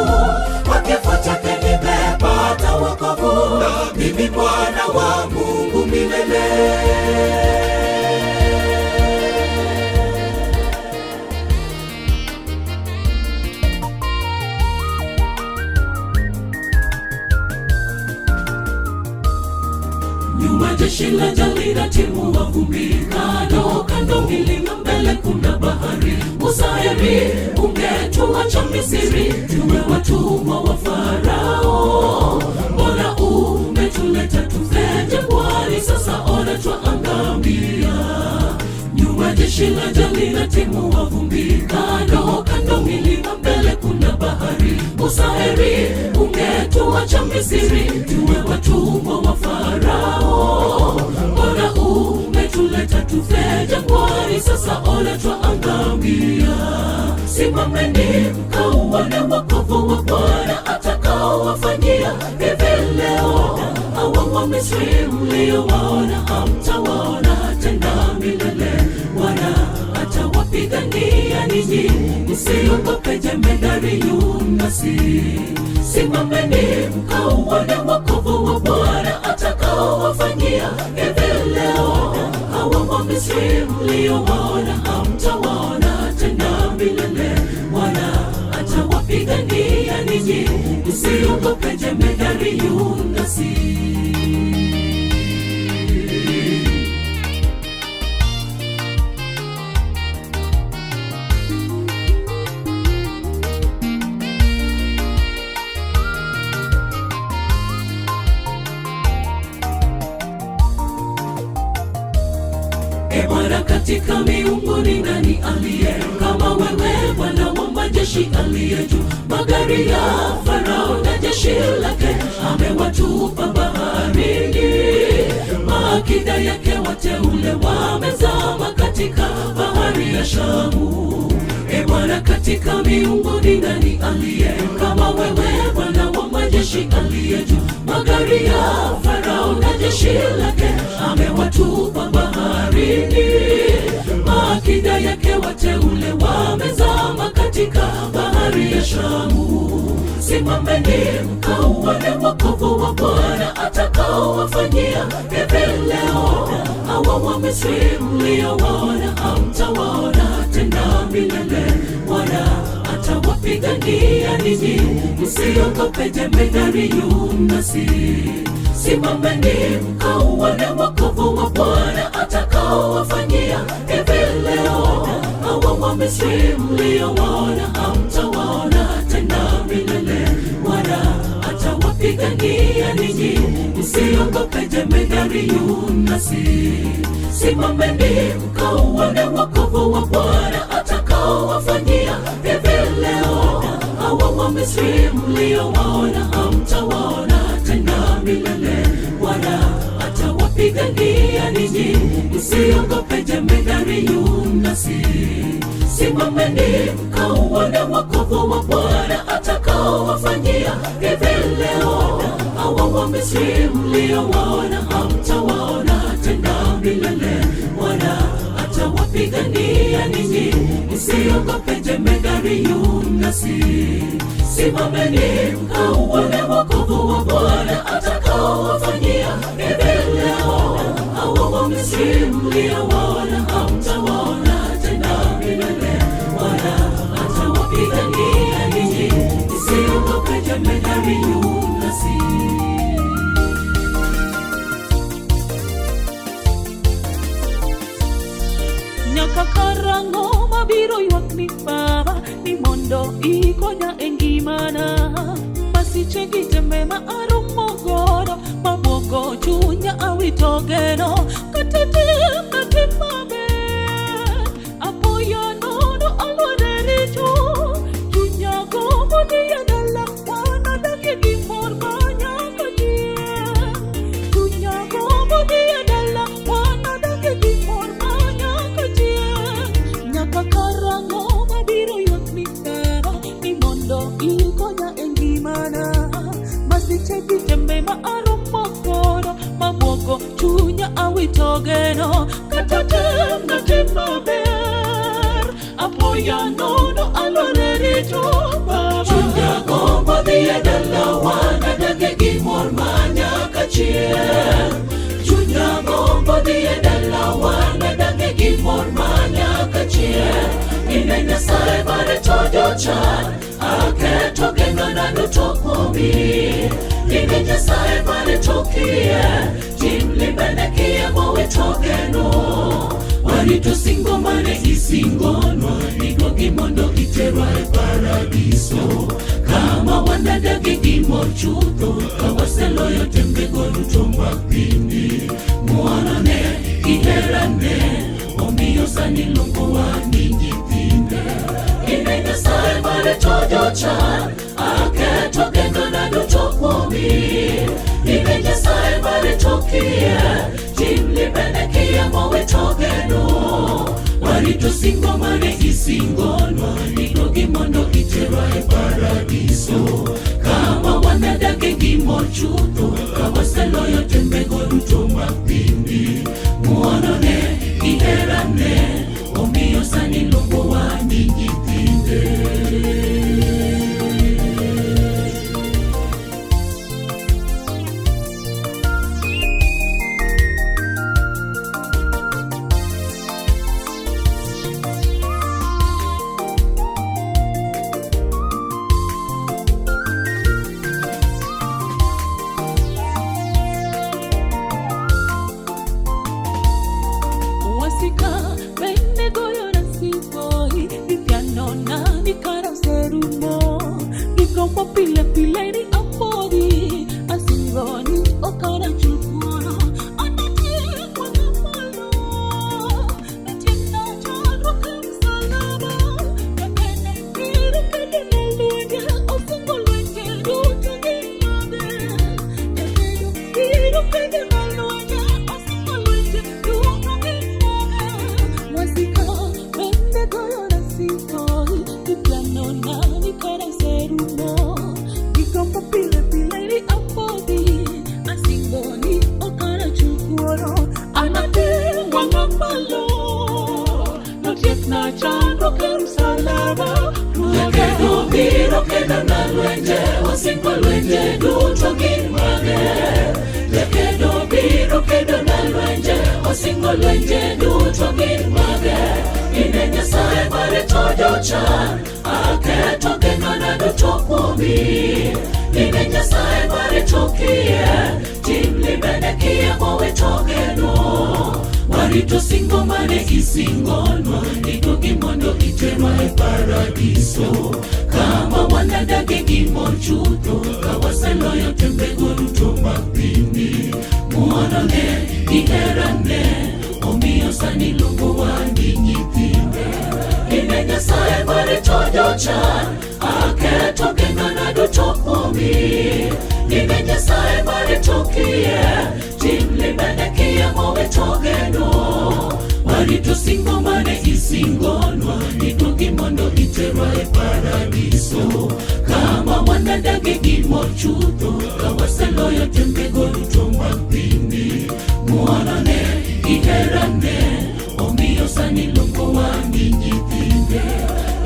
Kwa kifo chake nimepata wokovu, mimi mwana wa Mungu milele. Nyuma jeshi la jali na timu wa vumbi, kando kando milima, mbele kuna bahari. Usaheri ungetuacha Misri, tuwe watumwa wa Farao. Mbona umetuleta tufe jangwani, sasa ona twaangamia. Nyuma jeshi la jali na timu wa vumbi, kando kando milima, mbele kuna bahari. Usaheri ungetuacha Misri, tuwe watumwa wa Farao. Mbona umetuleta tufe jangwani, sasa ona twaangamia. Simameni mkauone wokovu wa Bwana atakaowafanyia hivi leo. Hawa Wamisri mliowaona hamtawaona tena milele. Bwana atawapigania ninyi, msiogope jemedari Yunasi. Simameni mkauone wokovu wa Bwana atakaowafanyia hivi leo. Hawa Wamisri mliowaona hamtawaona tena milele. Bwana atawapigania ninyi, msiogope jemedari Yunasi. Bwana, katika miungu ni nani aliye kama wewe? Bwana wa majeshi aliye juu. Magari ya Farao na jeshi lake amewatupa baharini. Maakida yake wateule wamezama katika bahari ya Shamu. Bwana, katika miungu ni nani aliye kama wewe? Bwana wa majeshi aliye juu. Magari ya Farao na jeshi lake amewatupa baharini. Maakida yake wateule wamezama katika bahari ya Shamu. Simameni mkauone wokovu wa Bwana atakaowafanyia hivi leo. Hawa Wamisri mliowaona hamtawaona tena milele. Bwana atawapigania ninyi, msiogope jemedari Yunasi. Simameni mkauone wokovu wa Bwana atakaowafanyia hivi leo. Hawa Wamisri mliowaona hamtawaona tena milele. Bwana atawapigania ninyi, msiogope jemedari Yunasi. Simameni mkauone wokovu wa Bwana atakaowafanyia hivi leo. Hawa Wamisri mliowaona hamtawaona tena milele. Bwana atawapigania ninyi, msiogope jemedari Yunasi. Simameni mkauone wokovu wa Bwana atakaowafanyia hivi leo. Hawa Wamisri mliowaona hamtawaona tena milele. Bwana atawapigania ninyi, msiogope jemedari Yunasi. Simameni mkauone wokovu wa Bwana atakaowafanyia hivi leo. Hawa Wamisri mliowaona hamtawaona tena milele. Bwana atawapigania ninyi, msiogope jemedari Yunasi. Nyaka karango mabiro ywak ni Baba, ni mondo ikonya e ngimana. Masiche gi tembe ma aromo godo, mabuogo chunya awito geno. Kata tim na tim maber, apoya nono alwore richo. Chunya gombo ni ya dala kwa masichegi tembe ma aromo kodo mabuogo chunya awitogeno kata tem na tim maber apoya nono alore rito baba chunya gombo dhiye dalawa nadage gimor manyaka chieng chunya gombo dhiye dalawa nadage gimor manyaka chieng ine Nyasaye bare tojo chan aketo gengana duto kuomi ine Nyasaye bare tokie tim limbene kie mowe togeno warito singo mane isingonwa nigo gimondo iterwa e paradiso kama wanadage gimor chutho kawaseloyo tembego duto mag piny mwanane iherane omiyo sani luongowa ni nyithinde ine Nyasaye bare tojo chan aketo gengana duto kuomi ine Nyasaye bare tokie tim limbene kie mowe togeno warito singo mane isingonwa nigo gimondo iterwa e paradiso kama wanadage gimor chutho kawaseloyo tembego duto mag piny mwanone iherane omiyo sani luongowa ni nyithinde Pile pile ni apodi asingoni okara chukuno anati kwa malo nitina charo kamsalaba kakene kiru kadene luja osungo luja dutu gimade kakene kiru kadene luja osungo luja dutu gimade wasika bende goyo nasiko kitano nani kara seruno pile pile ni apodi asingoni okara chukuoro anate wanga malo notiek na chandro kamsalaba Yakedo biro keda na lwenje wasingo lwenje duto gin mage Yakedo biro keda na lwenje wasingo lwenje duto gin mage ine Nyasaye bare tojo chan aketo gengana duto kuomi ine Nyasaye bare tokie tim limbene kie mowe togeno warito singo mane isingonwa nigo gimondo iterwa e paradiso kama wanadage gimor chutho kawaseloyo tembego duto mag piny mwanone iherane omiyo sani luongowa ni nyithinde ine Nyasaye bare tojo chan aketo gengana duto kuomi ine Nyasaye bare tokie tim limbene kie mowe togeno warito singo mane isingonwa nigo gimondo iterwa e paradiso kama wanadage gimor chutho kawaseloyo tembego duto mag piny mwanone iherane omiyo sani luongowa ni nyithinde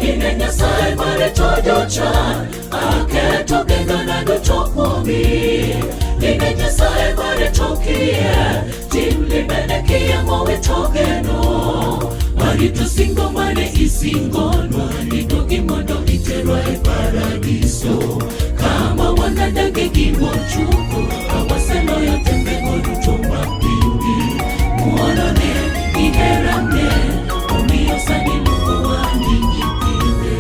ine Nyasaye bare tojo chan aketo gengana duto kuomi ine Nyasaye bare tokie tim limbene kie mowe togeno warito singo mane isingonwa nigo gimondo iterwa e paradiso kama wanadage gimor chutho kawaseloyo tembego duto mag piny mwanone iherane omiyo sani luongowa ni nyithinde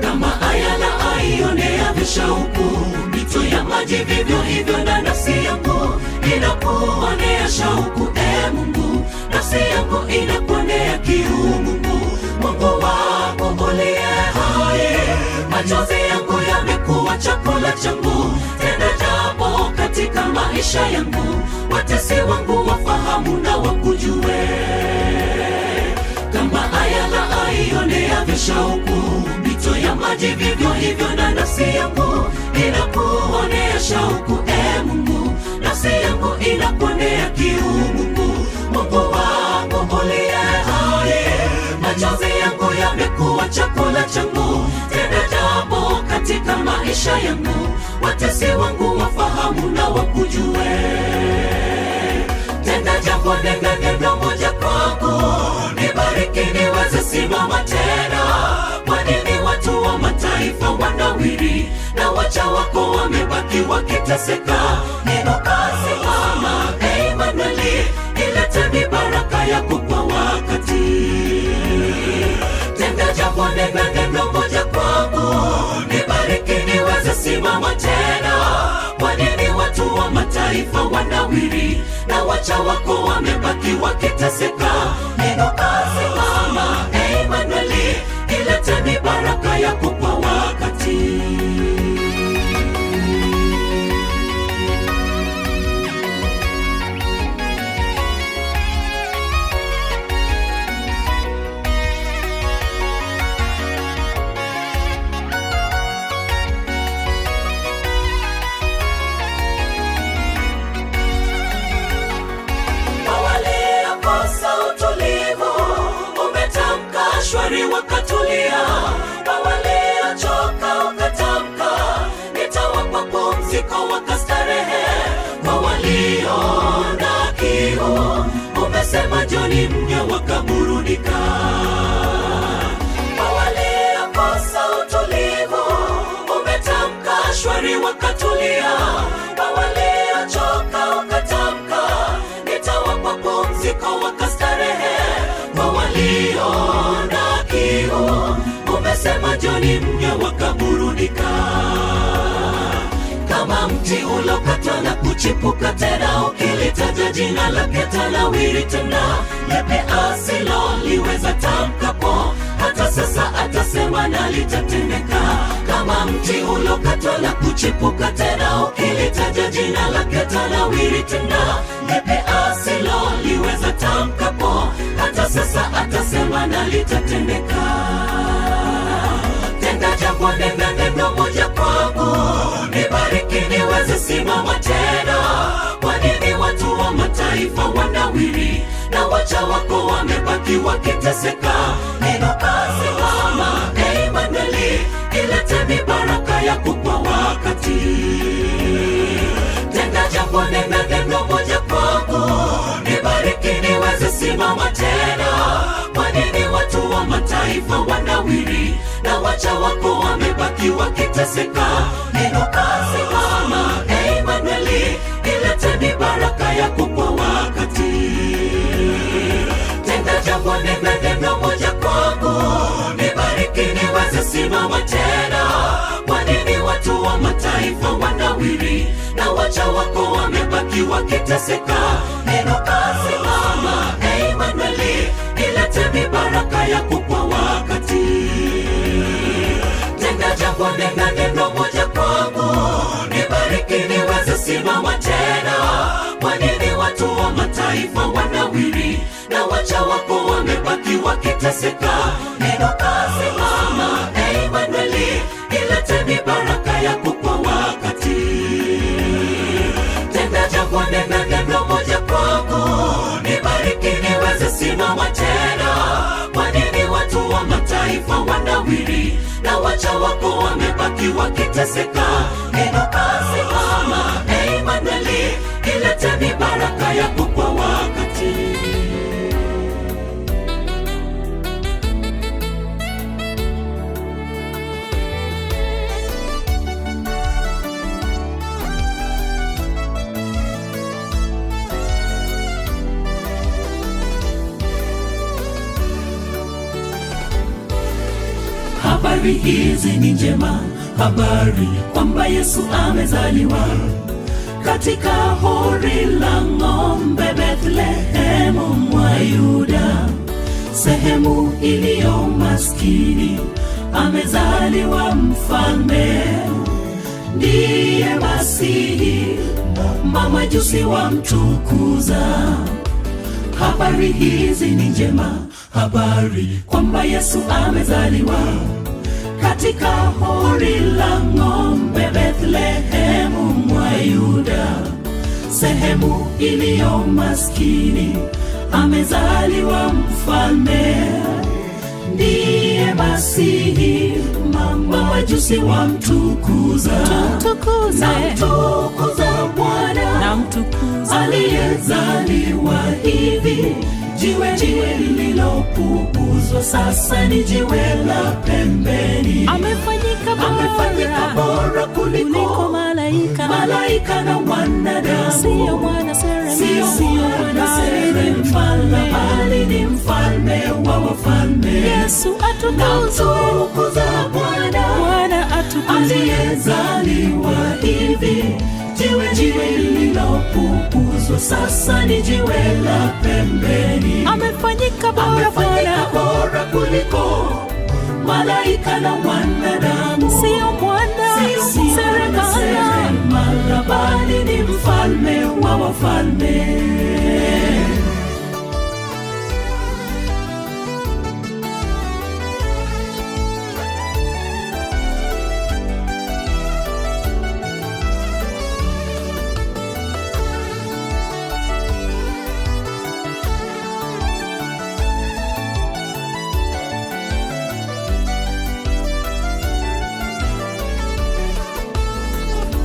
kama ayala aionea vishauku mito ya maji vivyo hivyo na nafsi yangu inakuonea shauku Mungu nafsi yangu inakuonea kiu Mungu Mungu wangu uliye hai machozi yangu yamekuwa chakula changu tena jambo katika maisha yangu watesi wangu wafahamu na wakujue maji, vivyo hivyo na nafsi yangu inakuonea shauku. Mungu, nafsi yangu inakuonea kiu. Mungu wangu uliye hai, machozi yangu yamekuwa chakula changu. Tenda jambo katika maisha yangu, watesi wangu wafahamu na wakujue. Tenda jambo, nenda neno moja kwangu, nibariki niweze simama tena. Kwa nini watu wa mataifa wanawiri na wacha wako wamebaki wakiteseka? Inuka, simama, Emanueli, ilete mibaraka yako kwa wakati. Tenda jambo, nenda neno moja kwangu, nibariki niweze simama tena. Kwa nini watu wa mataifa wanawiri na wacha wako wamebaki wakiteseka? Inuka, simama, Emanueli, ilete mibaraka yako kwa wakati. Shwari wakatulia, waliochoka ukatamka, nitawapa pumziko wakastarehe. Kwa walio na kiu, umesema njoni mnywe wakaburudika. Kwa waliokosa utulivu, umetamka shwari wakatulia. Kwa waliochoka ukatamka, nitawapa pumziko wakastarehe. Kwa walio na kiu, umesema njoni mnywe wakaburudika. Kama mti ulokatwa na kuchipuka tena, ukilitaja jina lake tanawiri tena. Yepe asiloliweza tamkapo, hata sasa atasema na litatendeka. Kama mti ulokatwa na kuchipuka tena, ukilitaja jina lake tanawiri tena. Yepe asiloliweza tamkapo, hata sasa atasema na litatendeka. Tenda jambo, nenda neno moja kwangu, nibariki niweze simama tena. Kwa nini watu wa mataifa wanawiri na wacha wako wamebaki wakiteseka? Inuka, simama, Emanueli, ilete mibaraka yako kwa wakati. Tenda jambo, nenda neno moja kwangu, nibariki niweze simama tena. Kwa nini watu wa mataifa wanawiri na wacha wako wamebaki wakiteseka? Inuka, simama, Emanueli, ilete mibaraka yako kwa wakati. Tenda jambo, nenda neno moja kwangu, nibariki niweze simama tena. Kwa nini watu wa mataifa wanawiri na wacha wako wamebaki wakiteseka? Inuka, simama, Emanueli, ilete mibaraka yako kwa wakati. Tenda jambo, nenda neno moja kwangu, nibariki niweze simama tena. Kwa nini watu wa mataifa wanawiri na wacha wako wamebaki wakiteseka? Inuka, simama, Emanueli, ilete mibaraka yako kwa wakati. Tenda jambo, nenda neno moja kwangu, nibariki niweze simama tena. Kwa nini watu wa mataifa wanawiri na wacha wako wamebaki wakiteseka? Inuka, simama, Emanueli, ilete mibaraka yako kwa wakati. Habari hizi ni njema, habari kwamba Yesu amezaliwa katika hori la ng'ombe Bethlehemu mwa Yuda, sehemu iliyo maskini. Amezaliwa mfalme, ndiye Masihi, mamajusi wamtukuza. Habari hizi ni njema, habari kwamba Yesu amezaliwa katika hori la ng'ombe Bethlehemu mwa Yuda, sehemu iliyo maskini, amezaliwa mfalme. Ndiye Masihi, mamajusi wamtukuza. Namtukuza Bwana aliyezaliwa hivi. Jiwe lililopuuzwa sasa ni jiwe la pembeni. Amefanyika bora kuliko malaika na wanadamu. Sio mwana seremala, bali ni mfalme wa wafalme. Yesu atukuza Bwana aliyezaliwa hivi. Jiwe lililopuuzwa sasa ni jiwe la pembeni. Amefanyika bora kuliko malaika na wanadamu. Sio mwana seremala, bali ni mfalme wa wafalme.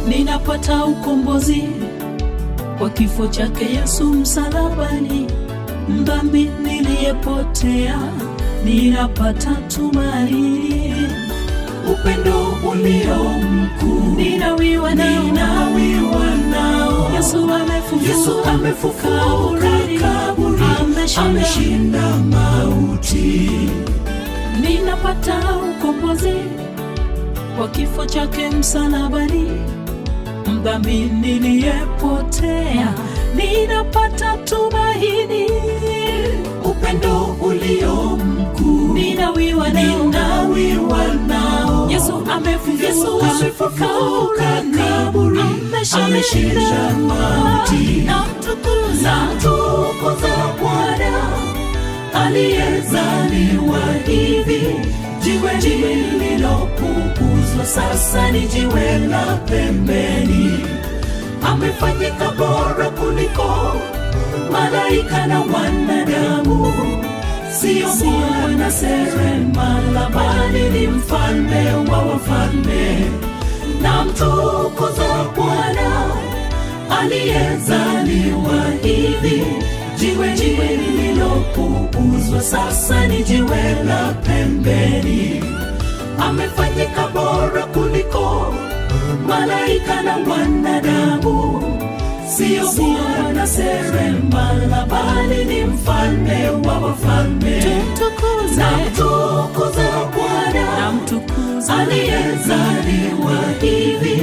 Ninapata ukombozi kwa kifo chake Yesu msalabani. Mdhambi niliyepotea, ninapata tumaini. Upendo ulio mkuu, ninawiwa nao. Yesu amefufuka kaburi, ameshinda mauti. Ninapata ukombozi kwa kifo chake msalabani. Mdhambi niliyepotea, ninapata tumaini. Upendo ulio mkuu, ninawiwa nao. Yesu amefufuka kaburi, ameshinda mauti. Namtukuza Bwana aliyezaliwa hivi. Jiwe lililopuuzwa sasa ni jiwe la pembeni. Amefanyika bora kuliko malaika na wanadamu. Sio mwana seremala, bali ni mfalme wa wafalme. Namtukuza Bwana aliyezaliwa hivi. Jiwe lililopuuzwa sasa ni jiwe la pembeni. Amefanyika bora kuliko malaika na wanadamu. Sio mwana seremala, bali ni mfalme wa wafalme. Namtukuza Bwana aliyezaliwa hivi.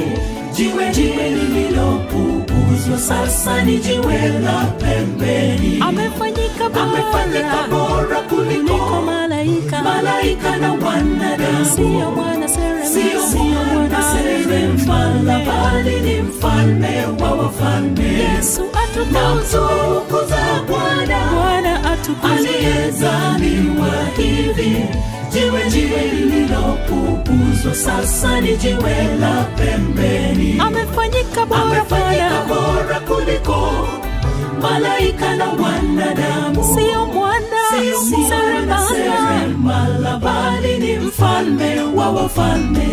Jiwe lililopuuzwa sasa ni jiwe la pembeni. Amefanyika bora kuliko malaika na wanadamu. Sio mwana seremala, bali ni mfalme wa wafalme. Yesu atukuza Bwana aliyezaliwa hivi. Jiwe lililopuuzwa sasa ni jiwe la pembeni. Amefanyika bora kuliko malaika na wanadamu. Sio mwana seremala, bali ni mfalme wa wafalme.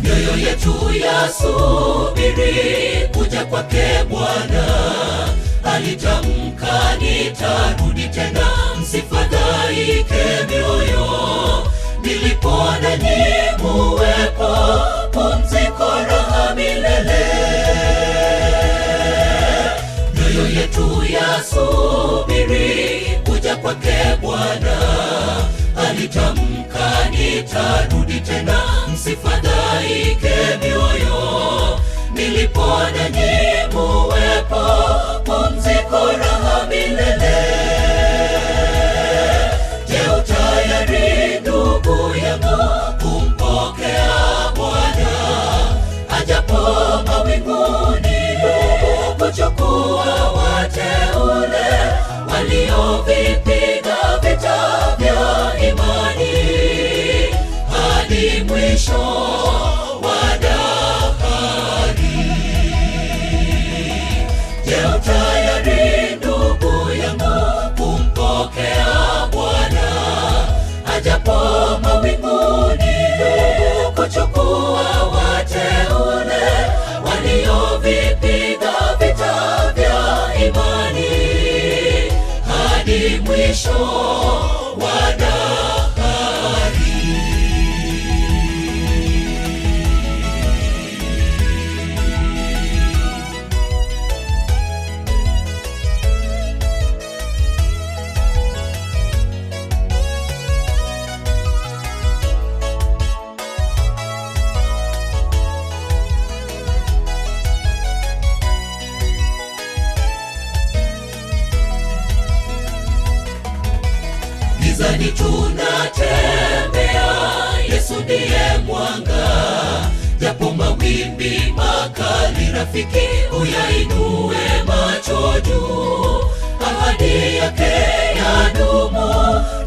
Mioyo yetu yasubiri kuja kwake Bwana. Alitamka, nitarudi tena, msifadhaike mioyo. Nilipo nanyi muwepo, pumziko, raha milele. Mioyo yetu yasubiri kuja kwake Bwana. Alitamka, nitarudi tena, msifadhaike mioyo. Nilipo nanyi muwepo, pumziko, raha milele. Je, utayari ndugu yangu kumpokea Bwana ajapo mawinguni kuchukua wateule waliovipiga vita vya imani hadi mwisho wa dahari. Gizani tunatembea, Yesu ndiye mwanga. Japo mawimbi makali, rafiki uyainue macho juu. Ahadi yake yadumu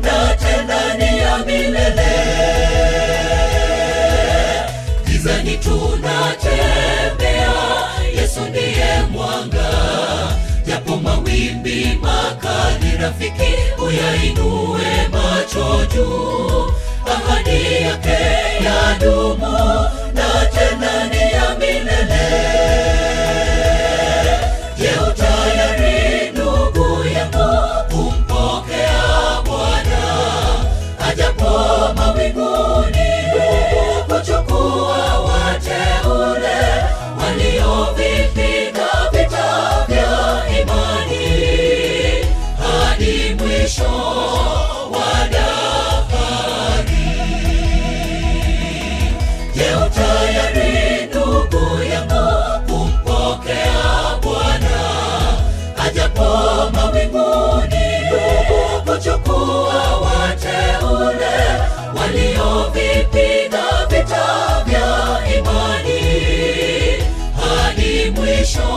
na tena ni ya milele. Gizani tunatembea, Yesu ndiye mwanga. Japo mawimbi makali, rafiki uyainue macho juu. Ahadi yake yadumu na tena ni ya milele. Je, utayari ndugu yangu kumpokea Bwana ajapo mawinguni kuchukua wateule waliovipiga vita vya imani hadi mwisho wa dahari? Je, utayari ndugu yangu kumpokea Bwana ajapo mawinguni kuchukua wateule waliovipiga vita vya imani hadi mwisho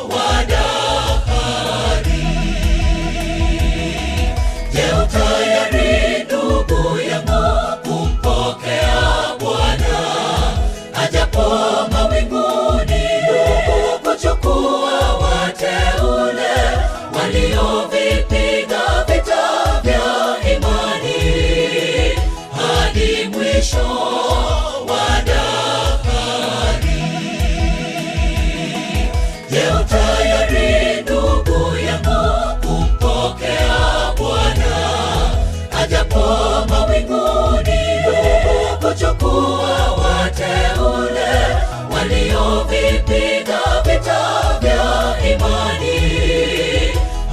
wa dahari? Je, utayari ndugu yangu kumpokea Bwana ajapo mawinguni kuchukua wateule waliovipiga vita vya imani hadi mwisho wa dahari? Je, utayari ndugu yangu kumpokea Bwana ajapo mawinguni kuchukua wateule waliovipiga vita vya imani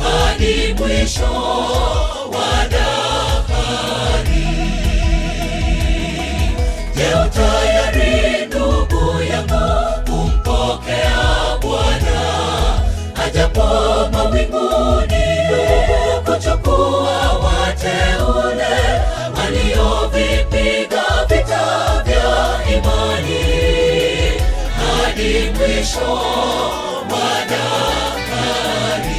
hadi mwisho wa dahari? Je, utayari ndugu yangu kumpokea Bwana ajapo mawinguni kuchukua wateule waliovipiga vita vya imani hadi mwisho wa dahari?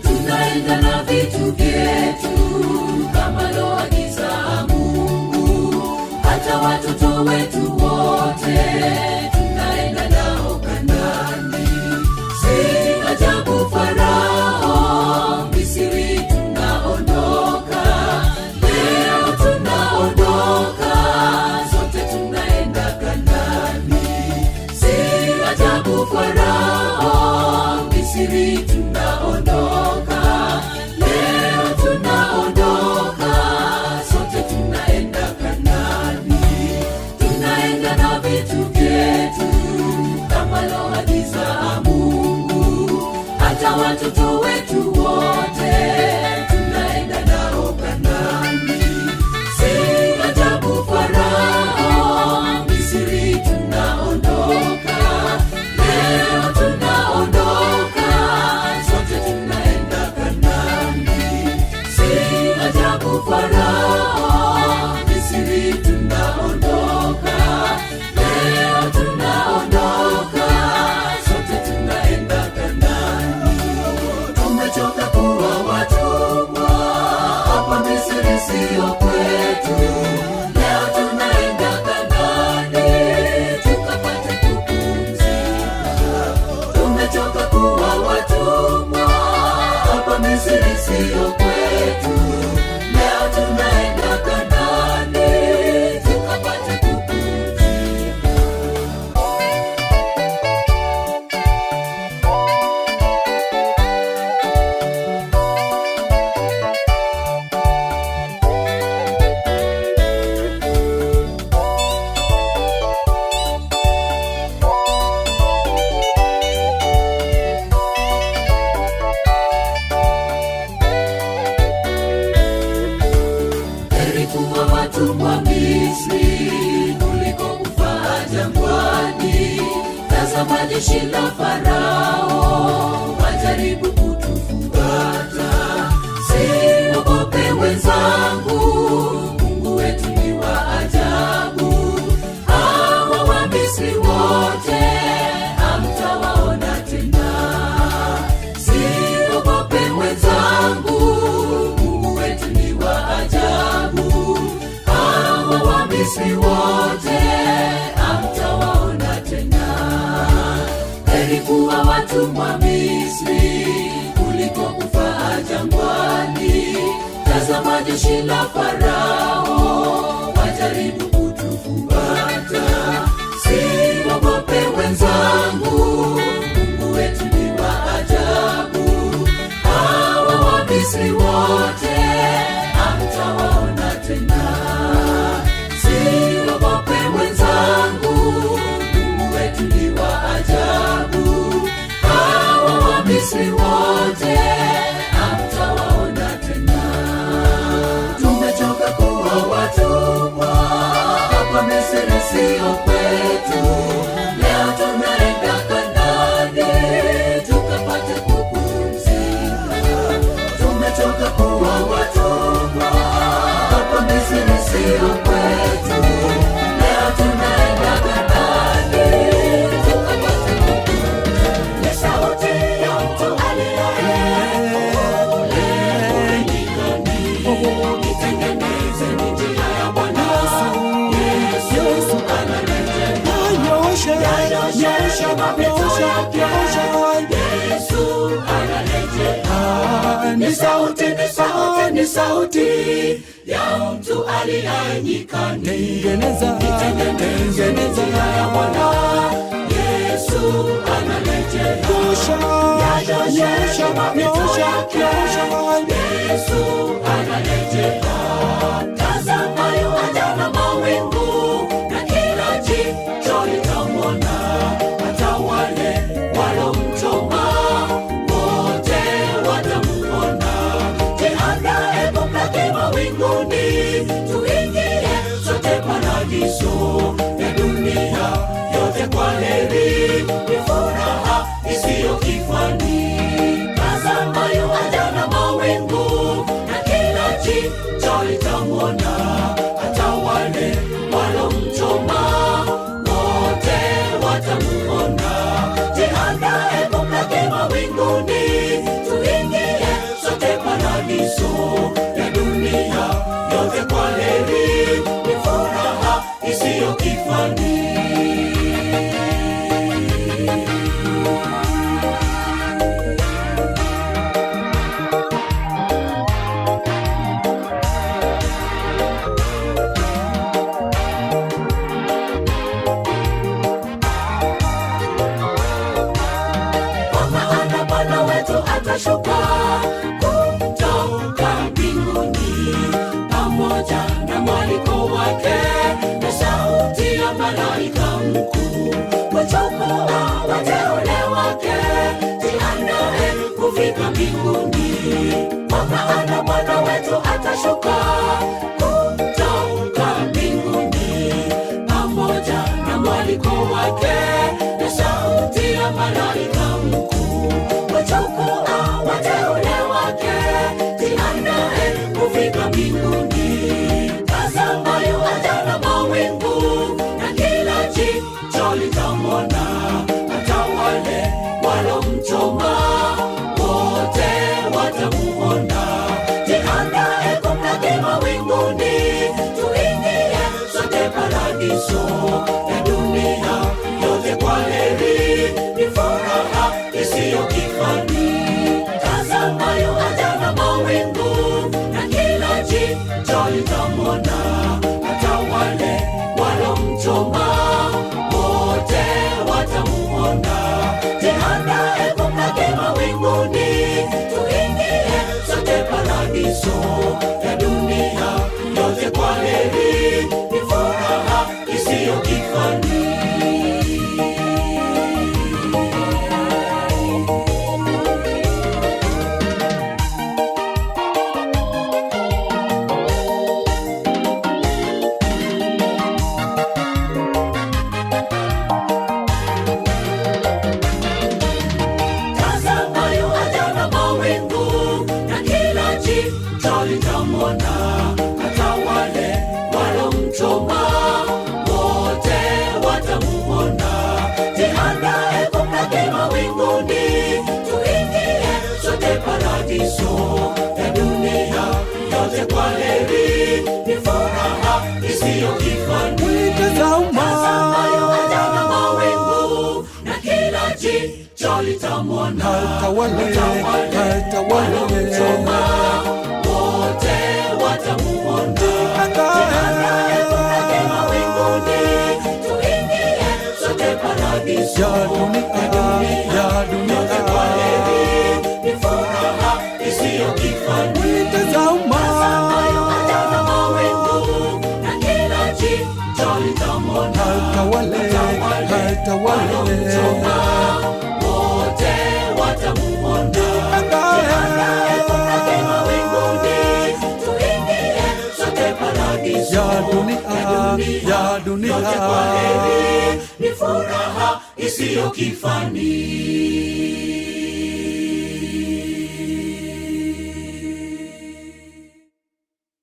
Tunaenda na vitu vyetu kama loagiza Mungu, hata watoto wetu wote tunaenda nao Kanaani. Si ajabu Farao Misri tunaondoka, leo tunaondoka, sote tunaenda Kanaani. Si ajabu Farao Misri tunaondoka, leo tunaondoka, sote tunaenda Kanaani. Tunaenda na vitu vyetu kama loagiza Mungu, hata watoto wetu wote tunaenda nao Kanaani. Si ajabu Farao Misri tunaondoka, leo tunaondoka, sote tunaenda Kanaani. Si ajabu Farao Misri tunaondoka, leo tunaondoka, sote tunaenda Tumechoka kuwa watumwa hapa Misri, sio kwetu. Leo tunaenda Kanaani tukapate kupumzika. Heri kuwa watumwa Misri kuliko kufa jangwani. Tazama jeshi la Farao wajaribu kutufuata. Siogope wenzangu, Mungu wetu ni wa ajabu. Hawa wa Misri wote hamtawaona tena. Siogope wenzangu, Mungu wetu ni wa ajabu. Hawa wa Misri wote hamtawaona tena. Heri kuwa watumwa Misri kuliko kufa jangwani. Tazama jeshi la Farao wajaribu kutufuata. Siogope wenzangu, Mungu wetu ni wa ajabu. Hawa wa Misri wote hamtawaona tena. Siogope wenzangu, Mungu wetu ni wa ajabu. Hawa wa Misri wote hamtawaona tena. Tumechoka kuwa watumwa hapa Misri, sio kwetu. Leo tunaenda Kanaani tukapate kupumzika. Tumechoka kuwa watumwa hapa Misri, sio kwetu. Leo tunaenda Kanaani tukapate kupumzika. Ni sauti ya mtu aliye kule nyikani, itengeneze njia ya Bwana. Yesu anarejea. Yanyoshe mapito yake. Yesu anarejea. Ni sauti, ni sauti, ni sauti ya mtu aliye nyikani, itengeneze njia ya Bwana. Yesu anarejea. Yanyoshe mapito yake. Yesu anarejea. Tazama yuaja na mawingu, na kila jicho litamwona. Hata wale walomchoma wote watamuona. Jiandae kumlaki mawinguni, tuingie sote paradiso ya dunia yote. Kwa heri, ni furaha isiyo kifani. Tazama yuaja na mawingu, na kila jicho litamwona. Hata wale walomchoma wote watamuona. Jiandae kumlaki mawinguni, tuingie sote paradiso ya dunia yote. Kwa heri, ni furaha isiyo kifani. Kwa maana Bwana wetu atashuka kutoka mbinguni pamoja na mwaliko wake, na sauti ya malaika mkuu. Wachukua wateule wake, jiandae kufika mbinguni. Kwa maana Bwana wetu atashuka kutoka mbinguni pamoja na mwaliko wake, na sauti ya malaika mkuu. Wachukua wateule wake, jiandae kufika mbinguni. Tazama yuaja na mawingu, na kila jicho litamwona. Hata wale walomchoma wote watamuona. Jiandae kumlaki mawinguni, tuingie sote paradiso ya dunia yote. jiandae kumlaki mawinguni, tuingie sote paradiso ya dunia yote kwa heri, ni furaha isiyo kifani. Litamwona hata wale walomchoma wote watamuona. Jiandae kumlaki mawinguni, tuingie sote paradiso ya dunia yote kwa heri, ni furaha isiyo kifani. Tazama yuaja na mawingu, na kila jicho litamwona hata wale walomchoma wote watamuona. Jiandae kumlaki mawinguni, tuingie sote paradiso ya dunia yote kwa heri, ni furaha isiyo kifani. Tazama yuaja na mawingu, na kila jicho litamwona hata wale walomchoma wote watamuona. Jiandae kumlaki mawinguni, tuingie sote paradiso ya dunia yote kwa heri, ni furaha isiyo kifani.